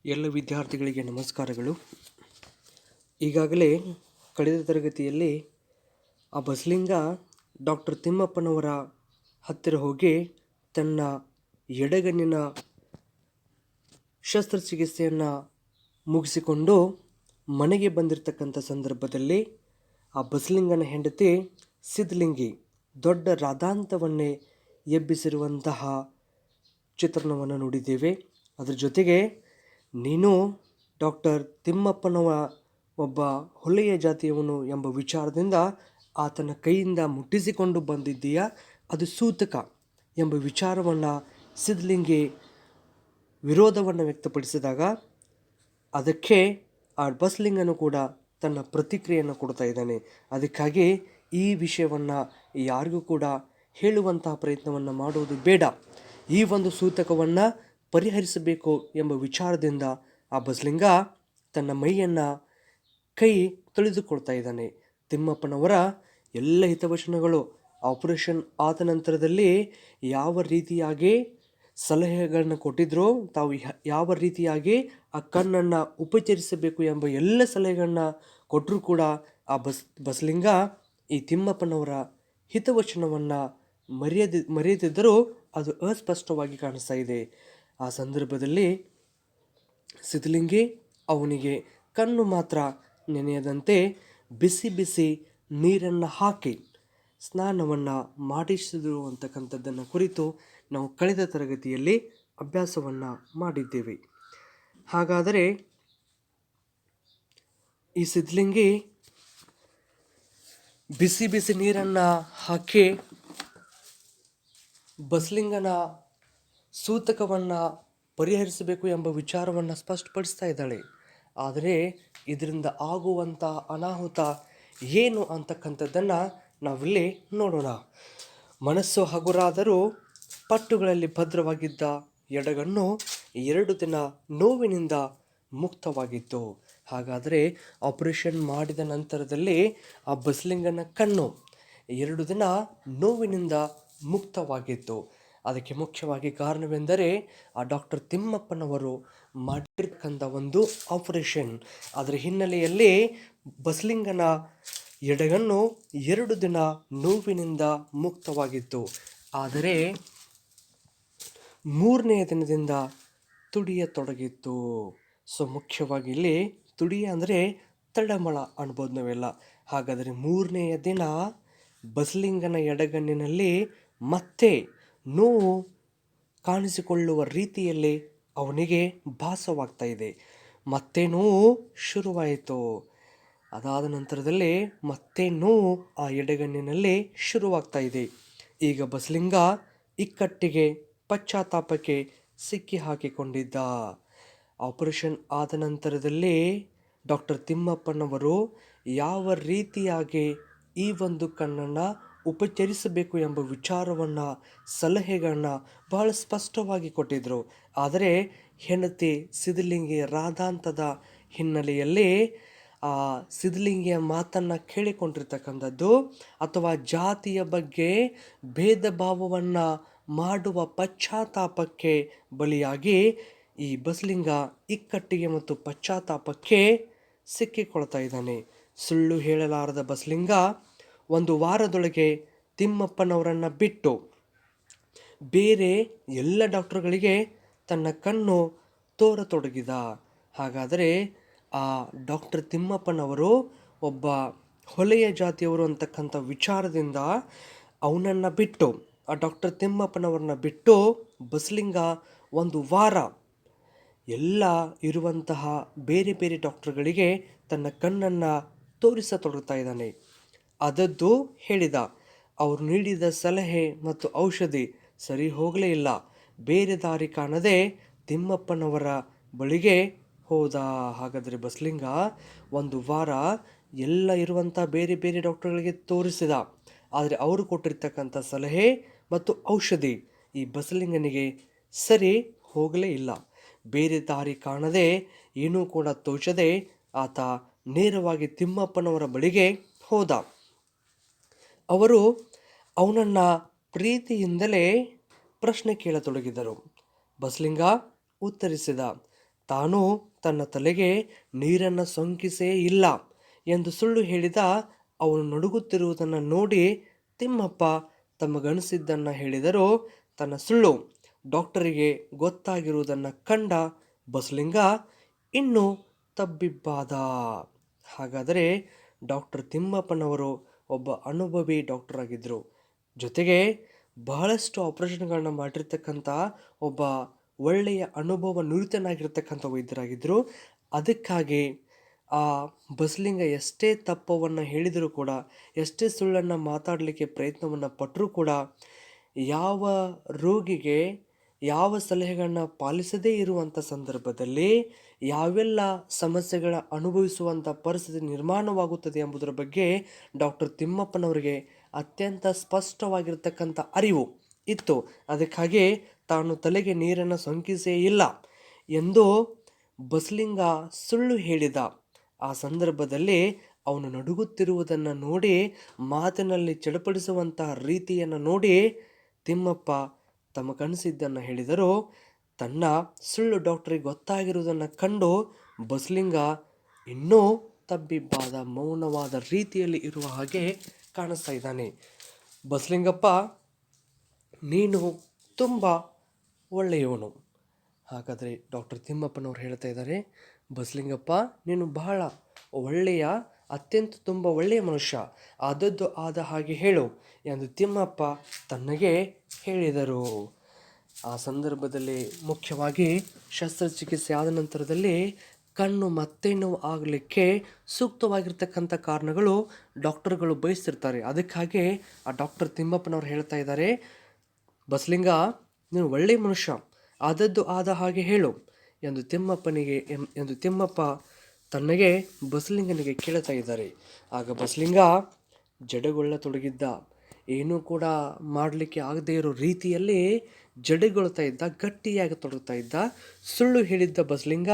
ಎಲ್ಲ ವಿದ್ಯಾರ್ಥಿಗಳಿಗೆ ನಮಸ್ಕಾರಗಳು. ಈಗಾಗಲೇ ಕಳೆದ ತರಗತಿಯಲ್ಲಿ ಆ ಬಸಲಿಂಗ ಡಾಕ್ಟರ್ ತಿಮ್ಮಪ್ಪನವರ ಹತ್ತಿರ ಹೋಗಿ ತನ್ನ ಎಡಗಣ್ಣಿನ ಶಸ್ತ್ರಚಿಕಿತ್ಸೆಯನ್ನು ಮುಗಿಸಿಕೊಂಡು ಮನೆಗೆ ಬಂದಿರತಕ್ಕಂಥ ಸಂದರ್ಭದಲ್ಲಿ ಆ ಬಸಲಿಂಗನ ಹೆಂಡತಿ ಸಿದ್ಧಲಿಂಗಿ ದೊಡ್ಡ ರಾದಾಂತವನ್ನೇ ಎಬ್ಬಿಸಿರುವಂತಹ ಚಿತ್ರಣವನ್ನು ನೋಡಿದ್ದೇವೆ. ಅದರ ಜೊತೆಗೆ ನೀನು ಡಾಕ್ಟರ್ ತಿಮ್ಮಪ್ಪನವ ಒಬ್ಬ ಹೊಲೆಯ ಜಾತಿಯವನು ಎಂಬ ವಿಚಾರದಿಂದ ಆತನ ಕೈಯಿಂದ ಮುಟ್ಟಿಸಿಕೊಂಡು ಬಂದಿದ್ದೀಯಾ, ಅದು ಸೂತಕ ಎಂಬ ವಿಚಾರವನ್ನು ಸಿದ್ಧಲಿಂಗಿ ವಿರೋಧವನ್ನು ವ್ಯಕ್ತಪಡಿಸಿದಾಗ ಅದಕ್ಕೆ ಆ ಬಸಲಿಂಗನು ಕೂಡ ತನ್ನ ಪ್ರತಿಕ್ರಿಯೆಯನ್ನು ಕೊಡ್ತಾ ಇದ್ದಾನೆ. ಅದಕ್ಕಾಗಿ ಈ ವಿಷಯವನ್ನು ಯಾರಿಗೂ ಕೂಡ ಹೇಳುವಂತಹ ಪ್ರಯತ್ನವನ್ನು ಮಾಡುವುದು ಬೇಡ, ಈ ಒಂದು ಸೂತಕವನ್ನು ಪರಿಹರಿಸಬೇಕು ಎಂಬ ವಿಚಾರದಿಂದ ಆ ಬಸಲಿಂಗ ತನ್ನ ಮೈಯನ್ನು ಕೈ ತೊಳೆದುಕೊಳ್ತಾ ಇದ್ದಾನೆ. ತಿಮ್ಮಪ್ಪನವರ ಎಲ್ಲ ಹಿತವಚನಗಳು ಆಪರೇಷನ್ ಆದ ನಂತರದಲ್ಲಿ ಯಾವ ರೀತಿಯಾಗಿ ಸಲಹೆಗಳನ್ನು ಕೊಟ್ಟಿದ್ರೋ, ತಾವು ಯಾವ ರೀತಿಯಾಗಿ ಆ ಕಣ್ಣನ್ನು ಉಪಚರಿಸಬೇಕು ಎಂಬ ಎಲ್ಲ ಸಲಹೆಗಳನ್ನ ಕೊಟ್ಟರೂ ಕೂಡ ಆ ಬಸಲಿಂಗ ಈ ತಿಮ್ಮಪ್ಪನವರ ಹಿತವಚನವನ್ನು ಮರೆಯದಿದ್ದರೂ ಅದು ಅಸ್ಪಷ್ಟವಾಗಿ ಕಾಣಿಸ್ತಾ ಇದೆ. ಆ ಸಂದರ್ಭದಲ್ಲಿ ಸಿದ್ಧಲಿಂಗಿ ಅವನಿಗೆ ಕಣ್ಣು ಮಾತ್ರ ನೆನೆಯದಂತೆ ಬಿಸಿ ಬಿಸಿ ನೀರನ್ನು ಹಾಕಿ ಸ್ನಾನವನ್ನು ಮಾಡಿಸಿದರು ಅಂತಕ್ಕಂಥದ್ದನ್ನು ಕುರಿತು ನಾವು ಕಳೆದ ತರಗತಿಯಲ್ಲಿ ಅಭ್ಯಾಸವನ್ನು ಮಾಡಿದ್ದೇವೆ. ಹಾಗಾದರೆ ಈ ಸಿದ್ಧಲಿಂಗಿ ಬಿಸಿ ಬಿಸಿ ನೀರನ್ನು ಹಾಕಿ ಬಸಲಿಂಗನ ಸೂತಕವನ್ನು ಪರಿಹರಿಸಬೇಕು ಎಂಬ ವಿಚಾರವನ್ನು ಸ್ಪಷ್ಟಪಡಿಸ್ತಾ ಇದ್ದಾಳೆ. ಆದರೆ ಇದರಿಂದ ಆಗುವಂಥ ಅನಾಹುತ ಏನು ಅಂತಕ್ಕಂಥದ್ದನ್ನು ನಾವಿಲ್ಲಿ ನೋಡೋಣ. ಮನಸ್ಸು ಹಗುರಾದರೂ ಪಟ್ಟುಗಳಲ್ಲಿ ಭದ್ರವಾಗಿದ್ದ ಎಡಗಣ್ಣು 2 ದಿನ ನೋವಿನಿಂದ ಮುಕ್ತವಾಗಿತ್ತು. ಹಾಗಾದರೆ ಆಪರೇಷನ್ ಮಾಡಿದ ನಂತರದಲ್ಲಿ ಆ ಬಸಲಿಂಗನ ಕಣ್ಣು 2 ದಿನ ನೋವಿನಿಂದ ಮುಕ್ತವಾಗಿತ್ತು. ಅದಕ್ಕೆ ಮುಖ್ಯವಾಗಿ ಕಾರಣವೆಂದರೆ ಆ ಡಾಕ್ಟರ್ ತಿಮ್ಮಪ್ಪನವರು ಮಾಡಿರ್ತಕ್ಕಂಥ ಒಂದು ಆಪರೇಷನ್. ಅದರ ಹಿನ್ನೆಲೆಯಲ್ಲಿ ಬಸಲಿಂಗನ ಎಡಗಣ್ಣು 2 ದಿನ ನೋವಿನಿಂದ ಮುಕ್ತವಾಗಿತ್ತು. ಆದರೆ 3ನೇ ದಿನದಿಂದ ತುಡಿಯತೊಡಗಿತ್ತು. ಮುಖ್ಯವಾಗಿ ಇಲ್ಲಿ ತುಡಿಯ ಅಂದರೆ ತಳಮಳ ಅನ್ಬೋದು ನಾವೆಲ್ಲ. ಹಾಗಾದರೆ 3ನೇ ದಿನ ಬಸಲಿಂಗನ ಎಡಗಣ್ಣಿನಲ್ಲಿ ಮತ್ತೆ ನೋವು ಕಾಣಿಸಿಕೊಳ್ಳುವ ರೀತಿಯಲ್ಲಿ ಅವನಿಗೆ ಭಾಸವಾಗ್ತಾ ಇದೆ. ಮತ್ತೆ ನೋವು ಶುರುವಾಯಿತು. ಅದಾದ ನಂತರದಲ್ಲಿ ಮತ್ತೆ ನೋವು ಆ ಎಡಗಣ್ಣಿನಲ್ಲಿ ಶುರುವಾಗ್ತಾ ಇದೆ. ಈಗ ಬಸಲಿಂಗ ಇಕ್ಕಟ್ಟಿಗೆ ಪಶ್ಚಾತ್ತಾಪಕ್ಕೆ ಸಿಕ್ಕಿ ಹಾಕಿಕೊಂಡಿದ್ದ. ಆಪರೇಷನ್ ಆದ ನಂತರದಲ್ಲಿ ಡಾಕ್ಟರ್ ತಿಮ್ಮಪ್ಪನವರು ಯಾವ ರೀತಿಯಾಗಿ ಈ ಒಂದು ಕಣ್ಣನ್ನು ಉಪಚರಿಸಬೇಕು ಎಂಬ ವಿಚಾರವನ್ನು ಸಲಹೆಗಳನ್ನ ಬಹಳ ಸ್ಪಷ್ಟವಾಗಿ ಕೊಟ್ಟಿದ್ದರು. ಆದರೆ ಹೆಂಡತಿ ಸಿದ್ಧಲಿಂಗಿ ರಾದಾಂತದ ಹಿನ್ನೆಲೆಯಲ್ಲಿ ಆ ಸಿದ್ಧಲಿಂಗಿಯ ಮಾತನ್ನು ಕೇಳಿಕೊಂಡಿರ್ತಕ್ಕಂಥದ್ದು ಅಥವಾ ಜಾತಿಯ ಬಗ್ಗೆ ಭೇದ ಭಾವವನ್ನು ಮಾಡುವ ಪಶ್ಚಾತ್ತಾಪಕ್ಕೆ ಬಲಿಯಾಗಿ ಈ ಬಸಲಿಂಗ ಇಕ್ಕಟ್ಟಿಗೆ ಮತ್ತು ಪಶ್ಚಾತ್ತಾಪಕ್ಕೆ ಸಿಕ್ಕಿಕೊಳ್ತಾ ಇದ್ದಾನೆ. ಸುಳ್ಳು ಹೇಳಲಾರದ ಬಸಲಿಂಗ 1 ವಾರದೊಳಗೆ ತಿಮ್ಮಪ್ಪನವರನ್ನು ಬಿಟ್ಟು ಬೇರೆ ಎಲ್ಲ ಡಾಕ್ಟರ್ಗಳಿಗೆ ತನ್ನ ಕಣ್ಣು ತೋರತೊಡಗಿದ. ಹಾಗಾದರೆ ಆ ಡಾಕ್ಟರ್ ತಿಮ್ಮಪ್ಪನವರು ಒಬ್ಬ ಹೊಲೆಯ ಜಾತಿಯವರು ಅಂತಕ್ಕಂಥ ವಿಚಾರದಿಂದ ಅವನನ್ನು ಬಿಟ್ಟು, ಆ ಡಾಕ್ಟರ್ ತಿಮ್ಮಪ್ಪನವ್ರನ್ನ ಬಿಟ್ಟು ಬಸಲಿಂಗ 1 ವಾರ ಎಲ್ಲ ಇರುವಂತಹ ಬೇರೆ ಬೇರೆ ಡಾಕ್ಟರ್ಗಳಿಗೆ ತನ್ನ ಕಣ್ಣನ್ನು ತೋರಿಸತೊಡಗ್ತಾ ಇದ್ದಾನೆ. ಅದದ್ದು ಹೇಳಿದ. ಅವರು ನೀಡಿದ ಸಲಹೆ ಮತ್ತು ಔಷಧಿ ಸರಿ ಹೋಗಲೇ ಇಲ್ಲ. ಬೇರೆ ದಾರಿ ಕಾಣದೆ ತಿಮ್ಮಪ್ಪನವರ ಬಳಿಗೆ ಹೋದ. ಹಾಗಾದರೆ ಬಸಲಿಂಗ 1 ವಾರ ಎಲ್ಲ ಇರುವಂಥ ಬೇರೆ ಬೇರೆ ಡಾಕ್ಟರ್ಗಳಿಗೆ ತೋರಿಸಿದ. ಆದರೆ ಅವರು ಕೊಟ್ಟಿರ್ತಕ್ಕಂಥ ಸಲಹೆ ಮತ್ತು ಔಷಧಿ ಈ ಬಸಲಿಂಗನಿಗೆ ಸರಿ ಹೋಗಲೇ ಇಲ್ಲ. ಬೇರೆ ದಾರಿ ಕಾಣದೆ ಏನೂ ಕೂಡ ತೋಚದೆ ಆತ ನೇರವಾಗಿ ತಿಮ್ಮಪ್ಪನವರ ಬಳಿಗೆ ಹೋದ. ಅವರು ಅವನನ್ನು ಪ್ರೀತಿಯಿಂದಲೇ ಪ್ರಶ್ನೆ ಕೇಳತೊಡಗಿದರು. ಬಸಲಿಂಗ ಉತ್ತರಿಸಿದ. ತಾನು ತನ್ನ ತಲೆಗೆ ನೀರನ್ನು ಸೋಂಕಿಸೇ ಇಲ್ಲ ಎಂದು ಸುಳ್ಳು ಹೇಳಿದ. ಅವನು ನಡುಗುತ್ತಿರುವುದನ್ನು ನೋಡಿ ತಿಮ್ಮಪ್ಪ ತಮಗನಿಸಿದ್ದನ್ನು ಹೇಳಿದರೂ ತನ್ನ ಸುಳ್ಳು ಡಾಕ್ಟರಿಗೆ ಗೊತ್ತಾಗಿರುವುದನ್ನು ಕಂಡ ಬಸಲಿಂಗ ಇನ್ನೂ ತಬ್ಬಿಬ್ಬಾದ. ಹಾಗಾದರೆ ಡಾಕ್ಟರ್ ತಿಮ್ಮಪ್ಪನವರು ಒಬ್ಬ ಅನುಭವಿ ಡಾಕ್ಟರ್ ಆಗಿದ್ದರು. ಜೊತೆಗೆ ಬಹಳಷ್ಟು ಆಪರೇಷನ್ಗಳನ್ನ ಮಾಡಿರ್ತಕ್ಕಂಥ ಒಬ್ಬ ಒಳ್ಳೆಯ ಅನುಭವ ನುರಿತನಾಗಿರ್ತಕ್ಕಂಥ ವೈದ್ಯರಾಗಿದ್ದರು. ಅದಕ್ಕಾಗಿ ಆ ಬಸಲಿಂಗ ಎಷ್ಟೇ ತಪ್ಪವನ್ನು ಹೇಳಿದರೂ ಕೂಡ, ಎಷ್ಟೇ ಸುಳ್ಳನ್ನು ಮಾತಾಡಲಿಕ್ಕೆ ಪ್ರಯತ್ನವನ್ನು ಪಟ್ಟರೂ ಕೂಡ, ಯಾವ ರೋಗಿಗೆ ಯಾವ ಸಲಹೆಗಳನ್ನ ಪಾಲಿಸದೇ ಇರುವಂಥ ಸಂದರ್ಭದಲ್ಲಿ ಯಾವೆಲ್ಲ ಸಮಸ್ಯೆಗಳ ಅನುಭವಿಸುವಂಥ ಪರಿಸ್ಥಿತಿ ನಿರ್ಮಾಣವಾಗುತ್ತದೆ ಎಂಬುದರ ಬಗ್ಗೆ ಡಾಕ್ಟರ್ ತಿಮ್ಮಪ್ಪನವರಿಗೆ ಅತ್ಯಂತ ಸ್ಪಷ್ಟವಾಗಿರ್ತಕ್ಕಂಥ ಅರಿವು ಇತ್ತು. ಅದಕ್ಕಾಗಿ ತಾನು ತಲೆಗೆ ನೀರನ್ನು ಸೋಂಕಿಸೇ ಇಲ್ಲ ಎಂದು ಬಸಲಿಂಗ ಸುಳ್ಳು ಹೇಳಿದ. ಆ ಸಂದರ್ಭದಲ್ಲಿ ಅವನು ನಡುಗುತ್ತಿರುವುದನ್ನು ನೋಡಿ, ಮಾತಿನಲ್ಲಿ ಚಡಪಡಿಸುವಂತಹ ರೀತಿಯನ್ನು ನೋಡಿ ತಿಮ್ಮಪ್ಪ ತಮಗನಿಸಿದ್ದನ್ನು ಹೇಳಿದರು. ತನ್ನ ಸುಳ್ಳು ಡಾಕ್ಟರಿಗೆ ಗೊತ್ತಾಗಿರುವುದನ್ನು ಕಂಡು ಬಸಲಿಂಗ ಇನ್ನೂ ತಬ್ಬಿಬ್ಬಾದ, ಮೌನವಾದ ರೀತಿಯಲ್ಲಿ ಇರುವ ಹಾಗೆ ಕಾಣಿಸ್ತಾ ಇದ್ದಾನೆ. ಬಸಲಿಂಗಪ್ಪ, ನೀನು ತುಂಬ ಒಳ್ಳೆಯವನು. ಹಾಗಾದರೆ ಡಾಕ್ಟರ್ ತಿಮ್ಮಪ್ಪನವ್ರು ಹೇಳ್ತಾ ಇದ್ದಾರೆ, ಬಸಲಿಂಗಪ್ಪ ನೀನು ಬಹಳ ಒಳ್ಳೆಯ, ಅತ್ಯಂತ ತುಂಬ ಒಳ್ಳೆಯ ಮನುಷ್ಯ, ಆದದ್ದು ಆದ ಹಾಗೆ ಹೇಳು ಎಂದು ತಿಮ್ಮಪ್ಪ ತನ್ನಗೆ ಹೇಳಿದರು. ಆ ಸಂದರ್ಭದಲ್ಲಿ ಮುಖ್ಯವಾಗಿ ಶಸ್ತ್ರಚಿಕಿತ್ಸೆ ಆದ ನಂತರದಲ್ಲಿ ಕಣ್ಣು ಮತ್ತೆ ನೋವು ಆಗಲಿಕ್ಕೆ ಸೂಕ್ತವಾಗಿರ್ತಕ್ಕಂಥ ಕಾರಣಗಳು ಡಾಕ್ಟರ್ಗಳು ಬಯಸ್ತಿರ್ತಾರೆ. ಅದಕ್ಕಾಗಿ ಆ ಡಾಕ್ಟರ್ ತಿಮ್ಮಪ್ಪನವ್ರು ಹೇಳ್ತಾ ಇದ್ದಾರೆ, ಬಸಲಿಂಗ ನೀನು ಒಳ್ಳೆಯ ಮನುಷ್ಯ, ಆದದ್ದು ಆದ ಹಾಗೆ ಹೇಳು ಎಂದು ತಿಮ್ಮಪ್ಪ ತನ್ನಗೆ ಬಸಲಿಂಗನಿಗೆ ಕೇಳ್ತಾ ಇದ್ದಾರೆ. ಆಗ ಬಸಲಿಂಗ ಜಡಗೊಳ್ಳತೊಡಗಿದ್ದ. ಏನೂ ಕೂಡ ಮಾಡಲಿಕ್ಕೆ ಆಗದೇ ಇರೋ ರೀತಿಯಲ್ಲಿ ಜಡೆಗೊಳ್ತಾ ಇದ್ದ, ಗಟ್ಟಿಯಾಗಿ ತೊಡಗ್ತಾ ಇದ್ದ. ಸುಳ್ಳು ಹೇಳಿದ್ದ ಬಸಲಿಂಗ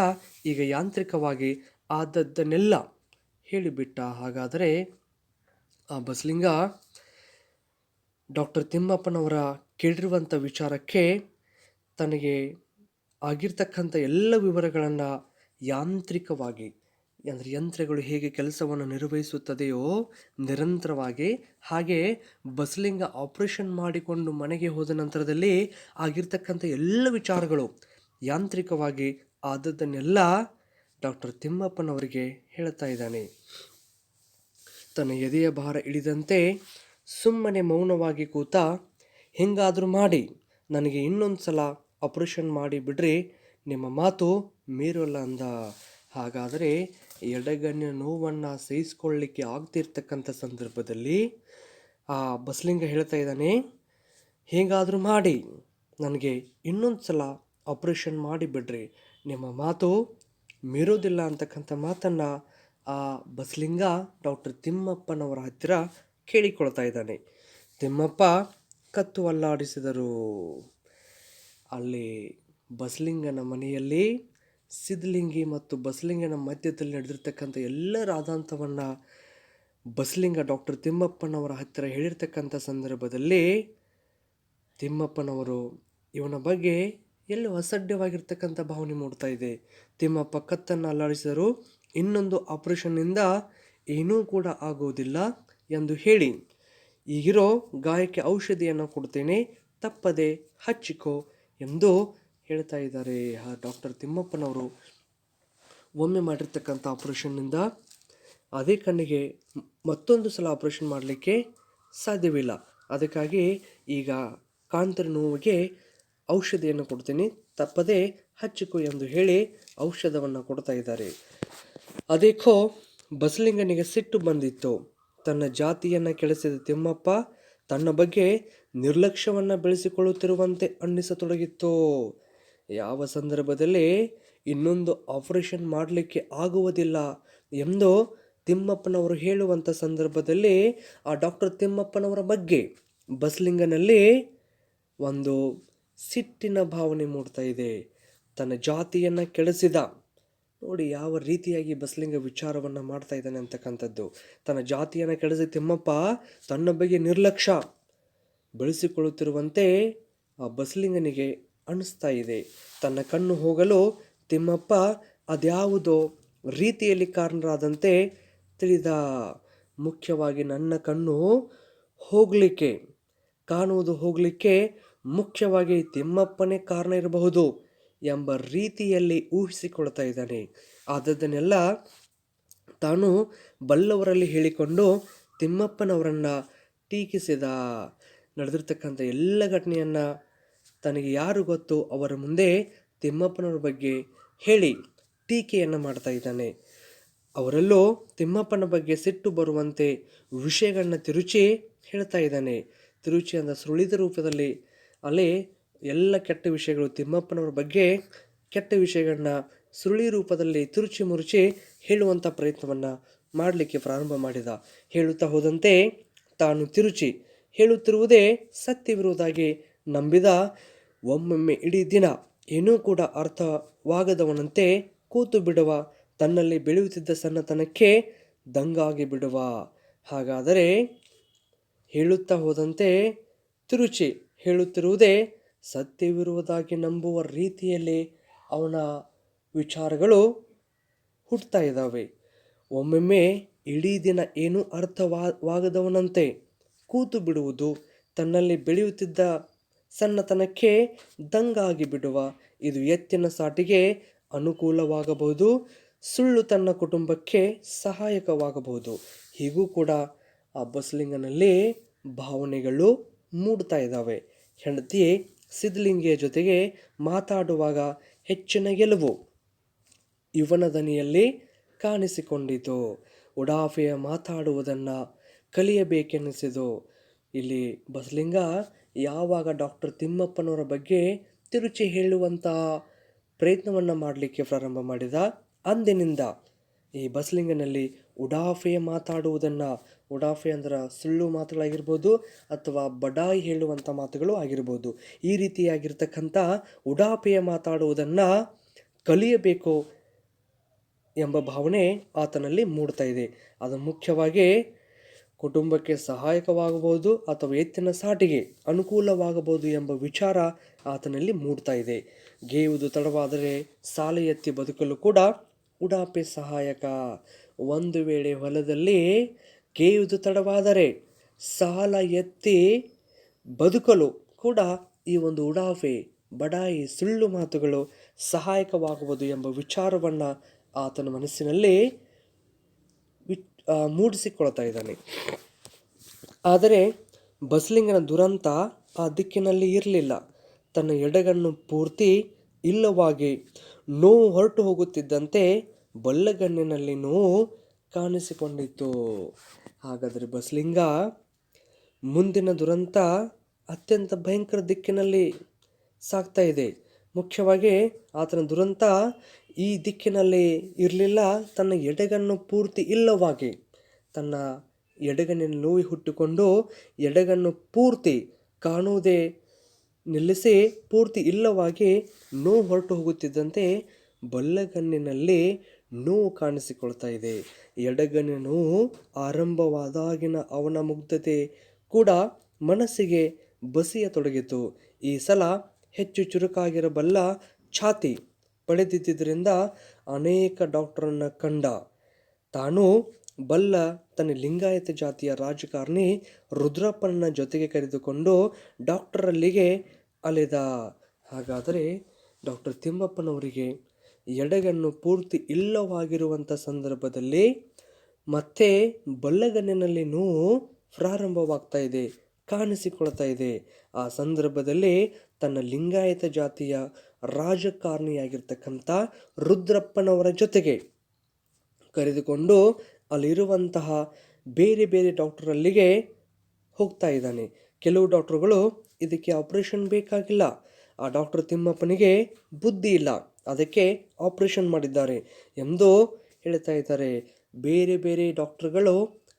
ಈಗ ಯಾಂತ್ರಿಕವಾಗಿ ಆದದ್ದನ್ನೆಲ್ಲ ಹೇಳಿಬಿಟ್ಟ. ಹಾಗಾದರೆ ಆ ಬಸಲಿಂಗ ಡಾಕ್ಟರ್ ತಿಮ್ಮಪ್ಪನವರ ಕೇಳಿರುವಂಥ ವಿಚಾರಕ್ಕೆ ತನಗೆ ಆಗಿರ್ತಕ್ಕಂಥ ಎಲ್ಲ ವಿವರಗಳನ್ನು ಯಾಂತ್ರಿಕವಾಗಿ, ಅಂದರೆ ಯಂತ್ರಗಳು ಹೇಗೆ ಕೆಲಸವನ್ನು ನಿರ್ವಹಿಸುತ್ತದೆಯೋ ನಿರಂತರವಾಗಿ, ಹಾಗೆ ಬಸಲಿಂಗ ಆಪರೇಷನ್ ಮಾಡಿಕೊಂಡು ಮನೆಗೆ ಹೋದ ನಂತರದಲ್ಲಿ ಆಗಿರ್ತಕ್ಕಂಥ ಎಲ್ಲ ವಿಚಾರಗಳು ಯಾಂತ್ರಿಕವಾಗಿ ಆದದ್ದನ್ನೆಲ್ಲ ಡಾಕ್ಟರ್ ತಿಮ್ಮಪ್ಪನವರಿಗೆ ಹೇಳ್ತಾ ಇದ್ದಾನೆ. ತನ್ನ ಎದೆಯ ಭಾರ ಇಳಿದಂತೆ ಸುಮ್ಮನೆ ಮೌನವಾಗಿ ಕೂತ, ಹೆಂಗಾದರೂ ಮಾಡಿ ನನಗೆ ಇನ್ನೊಂದು ಸಲ ಆಪರೇಷನ್ ಮಾಡಿ ಬಿಡ್ರಿ, ನಿಮ್ಮ ಮಾತು ಮೀರೋಲ್ಲ ಅಂದ. ಹಾಗಾದರೆ ಎಡಗಣ್ಣಿನ ನೋವನ್ನು ಸಹಿಸ್ಕೊಳ್ಳಿಕ್ಕೆ ಆಗ್ತಿರ್ತಕ್ಕಂಥ ಸಂದರ್ಭದಲ್ಲಿ ಆ ಬಸಲಿಂಗ ಹೇಳ್ತಾ ಇದ್ದಾನೆ, ಹೇಗಾದರೂ ಮಾಡಿ ನನಗೆ ಇನ್ನೊಂದು ಸಲ ಆಪರೇಷನ್ ಮಾಡಿಬಿಡ್ರಿ, ನಿಮ್ಮ ಮಾತು ಮೀರೋದಿಲ್ಲ ಅಂತಕ್ಕಂಥ ಮಾತನ್ನು ಆ ಬಸಲಿಂಗ ಡಾಕ್ಟರ್ ತಿಮ್ಮಪ್ಪನವರ ಹತ್ತಿರ ಕೇಳಿಕೊಳ್ತಾ ಇದ್ದಾನೆ. ತಿಮ್ಮಪ್ಪ ಕತ್ತು ಅಲ್ಲಾಡಿಸಿದರು. ಅಲ್ಲಿ ಬಸಲಿಂಗನ ಮನೆಯಲ್ಲಿ ಸಿದ್ಧಲಿಂಗಿ ಮತ್ತು ಬಸಲಿಂಗನ ಮಧ್ಯದಲ್ಲಿ ನಡೆದಿರ್ತಕ್ಕಂಥ ಎಲ್ಲ ರಾಧಾಂತವನ್ನು ಬಸಲಿಂಗ ಡಾಕ್ಟರ್ ತಿಮ್ಮಪ್ಪನವರ ಹತ್ತಿರ ಹೇಳಿರ್ತಕ್ಕಂಥ ಸಂದರ್ಭದಲ್ಲಿ ತಿಮ್ಮಪ್ಪನವರು ಇವನ ಬಗ್ಗೆ ಎಲ್ಲೋ ಅಸಡ್ಯವಾಗಿರ್ತಕ್ಕಂಥ ಭಾವನೆ ಮೂಡ್ತಾ ಇದೆ. ತಿಮ್ಮಪ್ಪ ಕತ್ತನ್ನು ಅಲ್ಲಾಡಿಸಿದರು. ಇನ್ನೊಂದು ಆಪರೇಷನ್ನಿಂದ ಏನೂ ಕೂಡ ಆಗುವುದಿಲ್ಲ ಎಂದು ಹೇಳಿ, ಈಗಿರೋ ಗಾಯಕ್ಕೆ ಔಷಧಿಯನ್ನು ಕೊಡ್ತೇನೆ, ತಪ್ಪದೆ ಹಚ್ಚಿಕೋ ಎಂದು ಹೇಳ್ತಾ ಇದ್ದಾರೆ. ಡಾಕ್ಟರ್ ತಿಮ್ಮಪ್ಪನವರು ಒಮ್ಮೆ ಮಾಡಿರ್ತಕ್ಕಂಥ ಆಪರೇಷನ್ನಿಂದ ಅದೇ ಕಣ್ಣಿಗೆ ಮತ್ತೊಂದು ಸಲ ಆಪರೇಷನ್ ಮಾಡಲಿಕ್ಕೆ ಸಾಧ್ಯವಿಲ್ಲ. ಅದಕ್ಕಾಗಿ ಈಗ ಕಾಂತರ ನೋವಿಗೆ ಔಷಧಿಯನ್ನು ಕೊಡ್ತೀನಿ, ತಪ್ಪದೆ ಹಚ್ಚಿಕೋ ಎಂದು ಹೇಳಿ ಔಷಧವನ್ನು ಕೊಡ್ತಾ ಇದ್ದಾರೆ. ಅದೇಕೋ ಬಸಲಿಂಗನಿಗೆ ಸಿಟ್ಟು ಬಂದಿತ್ತು. ತನ್ನ ಜಾತಿಯನ್ನು ಕೆಡಿಸಿದ ತಿಮ್ಮಪ್ಪ ತನ್ನ ಬಗ್ಗೆ ನಿರ್ಲಕ್ಷ್ಯವನ್ನು ಬೆಳೆಸಿಕೊಳ್ಳುತ್ತಿರುವಂತೆ ಅನ್ನಿಸತೊಡಗಿತ್ತು. ಯಾವ ಸಂದರ್ಭದಲ್ಲಿ ಇನ್ನೊಂದು ಆಪರೇಷನ್ ಮಾಡಲಿಕ್ಕೆ ಆಗುವುದಿಲ್ಲ ಎಂದು ತಿಮ್ಮಪ್ಪನವರು ಹೇಳುವಂಥ ಸಂದರ್ಭದಲ್ಲಿ ಆ ಡಾಕ್ಟರ್ ತಿಮ್ಮಪ್ಪನವರ ಬಗ್ಗೆ ಬಸಲಿಂಗನಲ್ಲಿ ಒಂದು ಸಿಟ್ಟಿನ ಭಾವನೆ ಮೂಡ್ತಾ ಇದೆ. ತನ್ನ ಜಾತಿಯನ್ನು ಕೆಡಿಸಿದ, ನೋಡಿ ಯಾವ ರೀತಿಯಾಗಿ ಬಸಲಿಂಗ ವಿಚಾರವನ್ನು ಮಾಡ್ತಾ ಇದ್ದಾನೆ ಅಂತಕ್ಕಂಥದ್ದು. ತನ್ನ ಜಾತಿಯನ್ನು ಕೆಡಿಸಿ ತಿಮ್ಮಪ್ಪ ತನ್ನ ಬಗ್ಗೆ ನಿರ್ಲಕ್ಷ್ಯ ಬೆಳೆಸಿಕೊಳ್ಳುತ್ತಿರುವಂತೆ ಆ ಬಸಲಿಂಗನಿಗೆ ಅನಿಸ್ತಾ ಇದೆ. ತನ್ನ ಕಣ್ಣು ಹೋಗಲು ತಿಮ್ಮಪ್ಪ ಅದ್ಯಾವುದೋ ರೀತಿಯಲ್ಲಿ ಕಾರಣರಾದಂತೆ ತಿಳಿದ. ಮುಖ್ಯವಾಗಿ ನನ್ನ ಕಣ್ಣು ಹೋಗಲಿಕ್ಕೆ, ಕಾಣುವುದು ಹೋಗಲಿಕ್ಕೆ ಮುಖ್ಯವಾಗಿ ತಿಮ್ಮಪ್ಪನೇ ಕಾರಣ ಇರಬಹುದು ಎಂಬ ರೀತಿಯಲ್ಲಿ ಊಹಿಸಿಕೊಳ್ತಾ ಇದ್ದಾನೆ. ಆದದ್ದನ್ನೆಲ್ಲ ತಾನು ಬಲ್ಲವರಲ್ಲಿ ಹೇಳಿಕೊಂಡು ತಿಮ್ಮಪ್ಪನವರನ್ನು ಟೀಕಿಸಿದ. ನಡೆದಿರ್ತಕ್ಕಂಥ ಎಲ್ಲ ಘಟನೆಯನ್ನು ತನಗೆ ಯಾರು ಗೊತ್ತು ಅವರ ಮುಂದೆ ತಿಮ್ಮಪ್ಪನವ್ರ ಬಗ್ಗೆ ಹೇಳಿ ಟೀಕೆಯನ್ನು ಮಾಡ್ತಾ ಇದ್ದಾನೆ. ಅವರಲ್ಲೂ ತಿಮ್ಮಪ್ಪನ ಬಗ್ಗೆ ಸಿಟ್ಟು ಬರುವಂತೆ ವಿಷಯಗಳನ್ನ ತಿರುಚಿ ಹೇಳ್ತಾ ಇದ್ದಾನೆ. ತಿರುಚಿ ಅಂದ ಸುಳಿದ ರೂಪದಲ್ಲಿ ಅಲ್ಲಿ ಎಲ್ಲ ಕೆಟ್ಟ ವಿಷಯಗಳು, ತಿಮ್ಮಪ್ಪನವ್ರ ಬಗ್ಗೆ ಕೆಟ್ಟ ವಿಷಯಗಳನ್ನ ಸುರುಳಿ ರೂಪದಲ್ಲಿ ತಿರುಚಿ ಮುರುಚಿ ಹೇಳುವಂಥ ಪ್ರಯತ್ನವನ್ನು ಮಾಡಲಿಕ್ಕೆ ಪ್ರಾರಂಭ ಮಾಡಿದ. ಹೇಳುತ್ತಾ ಹೋದಂತೆ ತಾನು ತಿರುಚಿ ಹೇಳುತ್ತಿರುವುದೇ ಸತ್ಯವಿರುವುದಾಗಿ ನಂಬಿದ. ಒಮ್ಮೊಮ್ಮೆ ಇಡೀ ದಿನ ಏನೂ ಕೂಡ ಅರ್ಥವಾಗದವನಂತೆ ಕೂತು ಬಿಡುವ. ತನ್ನಲ್ಲಿ ಬೆಳೆಯುತ್ತಿದ್ದ ಸಣ್ಣತನಕ್ಕೆ ದಂಗಾಗಿ ಬಿಡುವ. ಹಾಗಾದರೆ ಹೇಳುತ್ತಾ ಹೋದಂತೆ ತಿರುಚಿ ಹೇಳುತ್ತಿರುವುದೇ ಸತ್ಯವಿರುವುದಾಗಿ ನಂಬುವ ರೀತಿಯಲ್ಲಿ ಅವನ ವಿಚಾರಗಳು ಹುಟ್ಟುತ್ತಾ ಇದ್ದಾವೆ. ಒಮ್ಮೊಮ್ಮೆ ಇಡೀ ದಿನ ಏನೂ ಅರ್ಥವಾಗದವನಂತೆ ಕೂತು ಬಿಡುವುದು, ತನ್ನಲ್ಲಿ ಬೆಳೆಯುತ್ತಿದ್ದ ಸಣ್ಣತನಕ್ಕೆ ದಂಗಾಗಿ ಬಿಡುವ. ಇದು ಎತ್ತಿನ ಸಾಟಿಗೆ ಅನುಕೂಲವಾಗಬಹುದು, ಸುಳ್ಳು ತನ್ನ ಕುಟುಂಬಕ್ಕೆ ಸಹಾಯಕವಾಗಬಹುದು. ಹೀಗೂ ಕೂಡ ಆ ಬಸಲಿಂಗನಲ್ಲಿ ಭಾವನೆಗಳು ಮೂಡ್ತಾ ಇದ್ದಾವೆ. ಹೆಂಡತಿ ಸಿದ್ಧಲಿಂಗಿಯ ಜೊತೆಗೆ ಮಾತಾಡುವಾಗ ಹೆಚ್ಚಿನ ಗೆಲುವು ಇವನ ದನಿಯಲ್ಲಿ ಕಾಣಿಸಿಕೊಂಡಿತು. ಉಡಾಫೆಯ ಮಾತಾಡುವುದನ್ನು ಕಲಿಯಬೇಕೆನಿಸಿತು. ಇಲ್ಲಿ ಬಸಲಿಂಗ ಯಾವಾಗ ಡಾಕ್ಟರ್ ತಿಮ್ಮಪ್ಪನವರ ಬಗ್ಗೆ ತಿರುಚಿ ಹೇಳುವಂಥ ಪ್ರಯತ್ನವನ್ನು ಮಾಡಲಿಕ್ಕೆ ಪ್ರಾರಂಭ ಮಾಡಿದ, ಅಂದಿನಿಂದ ಈ ಬಸಲಿಂಗನಲ್ಲಿ ಉಡಾಫೆಯ ಮಾತಾಡುವುದನ್ನು, ಉಡಾಫೆ ಅಂದ್ರೆ ಸುಳ್ಳು ಮಾತುಗಳಾಗಿರ್ಬೋದು ಅಥವಾ ಬಡಾಯಿ ಹೇಳುವಂಥ ಮಾತುಗಳು ಆಗಿರ್ಬೋದು, ಈ ರೀತಿಯಾಗಿರ್ತಕ್ಕಂಥ ಉಡಾಫೆಯ ಮಾತಾಡುವುದನ್ನು ಕಲಿಯಬೇಕು ಎಂಬ ಭಾವನೆ ಆತನಲ್ಲಿ ಮೂಡ್ತಾ ಇದೆ. ಅದು ಮುಖ್ಯವಾಗಿ ಕುಟುಂಬಕ್ಕೆ ಸಹಾಯಕವಾಗಬಹುದು ಅಥವಾ ಎತ್ತಿನ ಸಾಟಿಗೆ ಅನುಕೂಲವಾಗಬಹುದು ಎಂಬ ವಿಚಾರ ಆತನಲ್ಲಿ ಮೂಡ್ತಾ ಇದೆ. ಗೇಯುವುದು ತಡವಾದರೆ ಸಾಲ ಎತ್ತಿ ಬದುಕಲು ಕೂಡ ಉಡಾಫೆ ಸಹಾಯಕ. ಒಂದು ವೇಳೆ ಹೊಲದಲ್ಲಿ ಗೇಯುವುದು ತಡವಾದರೆ ಸಾಲ ಎತ್ತಿ ಬದುಕಲು ಕೂಡ ಈ ಒಂದು ಉಡಾಫೆ, ಬಡಾಯಿ, ಸುಳ್ಳು ಮಾತುಗಳು ಸಹಾಯಕವಾಗುವುದು ಎಂಬ ವಿಚಾರವನ್ನು ಆತನ ಮನಸ್ಸಿನಲ್ಲಿ ಮೂಡಿಸಿಕೊಳ್ತಾ ಇದ್ದಾನೆ. ಆದರೆ ಬಸಲಿಂಗನ ದುರಂತ ಆ ದಿಕ್ಕಿನಲ್ಲಿ ಇರಲಿಲ್ಲ. ತನ್ನ ಎಡಗಣ್ಣು ಪೂರ್ತಿ ಇಲ್ಲವಾಗಿ ನೋವು ಹೊರಟು ಹೋಗುತ್ತಿದ್ದಂತೆ ಬಲ್ಲಗಣ್ಣಿನಲ್ಲಿ ನೋವು ಕಾಣಿಸಿಕೊಂಡಿತ್ತು. ಹಾಗಾದರೆ ಬಸಲಿಂಗ ಮುಂದಿನ ದುರಂತ ಅತ್ಯಂತ ಭಯಂಕರ ದಿಕ್ಕಿನಲ್ಲಿ ಸಾಗ್ತಾ ಇದೆ. ಮುಖ್ಯವಾಗಿ ಆತನ ದುರಂತ ಈ ದಿಕ್ಕಿನಲ್ಲಿ ಇರಲಿಲ್ಲ. ತನ್ನ ಎಡಗಣ್ಣು ಪೂರ್ತಿ ಇಲ್ಲವಾಗಿ, ತನ್ನ ಎಡಗಣ್ಣಿನ ನೋವು ಹುಟ್ಟಿಕೊಂಡು ಎಡಗಣ್ಣು ಪೂರ್ತಿ ಕಾಣುವುದೇ ನಿಲ್ಲಿಸಿ ಪೂರ್ತಿ ಇಲ್ಲವಾಗಿ ನೋವು ಹೊರಟು ಹೋಗುತ್ತಿದ್ದಂತೆ ಬಲ್ಲಗಣ್ಣಿನಲ್ಲಿ ನೋವು ಕಾಣಿಸಿಕೊಳ್ತಾ ಇದೆ. ಎಡಗಣ್ಣಿನ ನೋವು ಆರಂಭವಾದಾಗಿನ ಅವನ ಮುಗ್ಧತೆ ಕೂಡ ಮನಸ್ಸಿಗೆ ಬಸಿಯತೊಡಗಿತು. ಈ ಸಲ ಹೆಚ್ಚು ಚುರುಕಾಗಿರಬಲ್ಲ ಛಾತಿ ಪಡೆದಿದ್ದರಿಂದ ಅನೇಕ ಡಾಕ್ಟರನ್ನು ಕಂಡ. ತಾನು ಬಲ್ಲ ತನ್ನ ಲಿಂಗಾಯತ ಜಾತಿಯ ರಾಜಕಾರಣಿ ರುದ್ರಪ್ಪನ ಜೊತೆಗೆ ಕರೆದುಕೊಂಡು ಡಾಕ್ಟರಲ್ಲಿಗೆ ಅಲೆದ. ಹಾಗಾದರೆ ಡಾಕ್ಟರ್ ತಿಮ್ಮಪ್ಪನವರಿಗೆ ಎಡಗಣ್ಣು ಪೂರ್ತಿ ಇಲ್ಲವಾಗಿರುವಂಥ ಸಂದರ್ಭದಲ್ಲಿ ಮತ್ತೆ ಬಲ್ಲಗಣ್ಣಿನಲ್ಲಿ ನೋವು ಪ್ರಾರಂಭವಾಗ್ತಾ ಇದೆ, ಕಾಣಿಸಿಕೊಳ್ತಾ ಇದೆ. ಆ ಸಂದರ್ಭದಲ್ಲಿ ತನ್ನ ಲಿಂಗಾಯತ ಜಾತಿಯ ರಾಜಕಾರಣಿಯಾಗಿರ್ತಕ್ಕಂಥ ರುದ್ರಪ್ಪನವರ ಜೊತೆಗೆ ಕರೆದುಕೊಂಡು ಅಲ್ಲಿರುವಂತಹ ಬೇರೆ ಬೇರೆ ಡಾಕ್ಟರಲ್ಲಿಗೆ ಹೋಗ್ತಾ ಇದ್ದಾನೆ. ಕೆಲವು ಡಾಕ್ಟರ್ಗಳು ಇದಕ್ಕೆ ಆಪರೇಷನ್ ಬೇಕಾಗಿಲ್ಲ, ಆ ಡಾಕ್ಟರ್ ತಿಮ್ಮಪ್ಪನಿಗೆ ಬುದ್ಧಿ ಇಲ್ಲ, ಅದಕ್ಕೆ ಆಪರೇಷನ್ ಮಾಡಿದ್ದಾರೆ ಎಂದು ಹೇಳ್ತಾ ಇದ್ದಾರೆ. ಬೇರೆ ಬೇರೆ ಡಾಕ್ಟರ್ಗಳು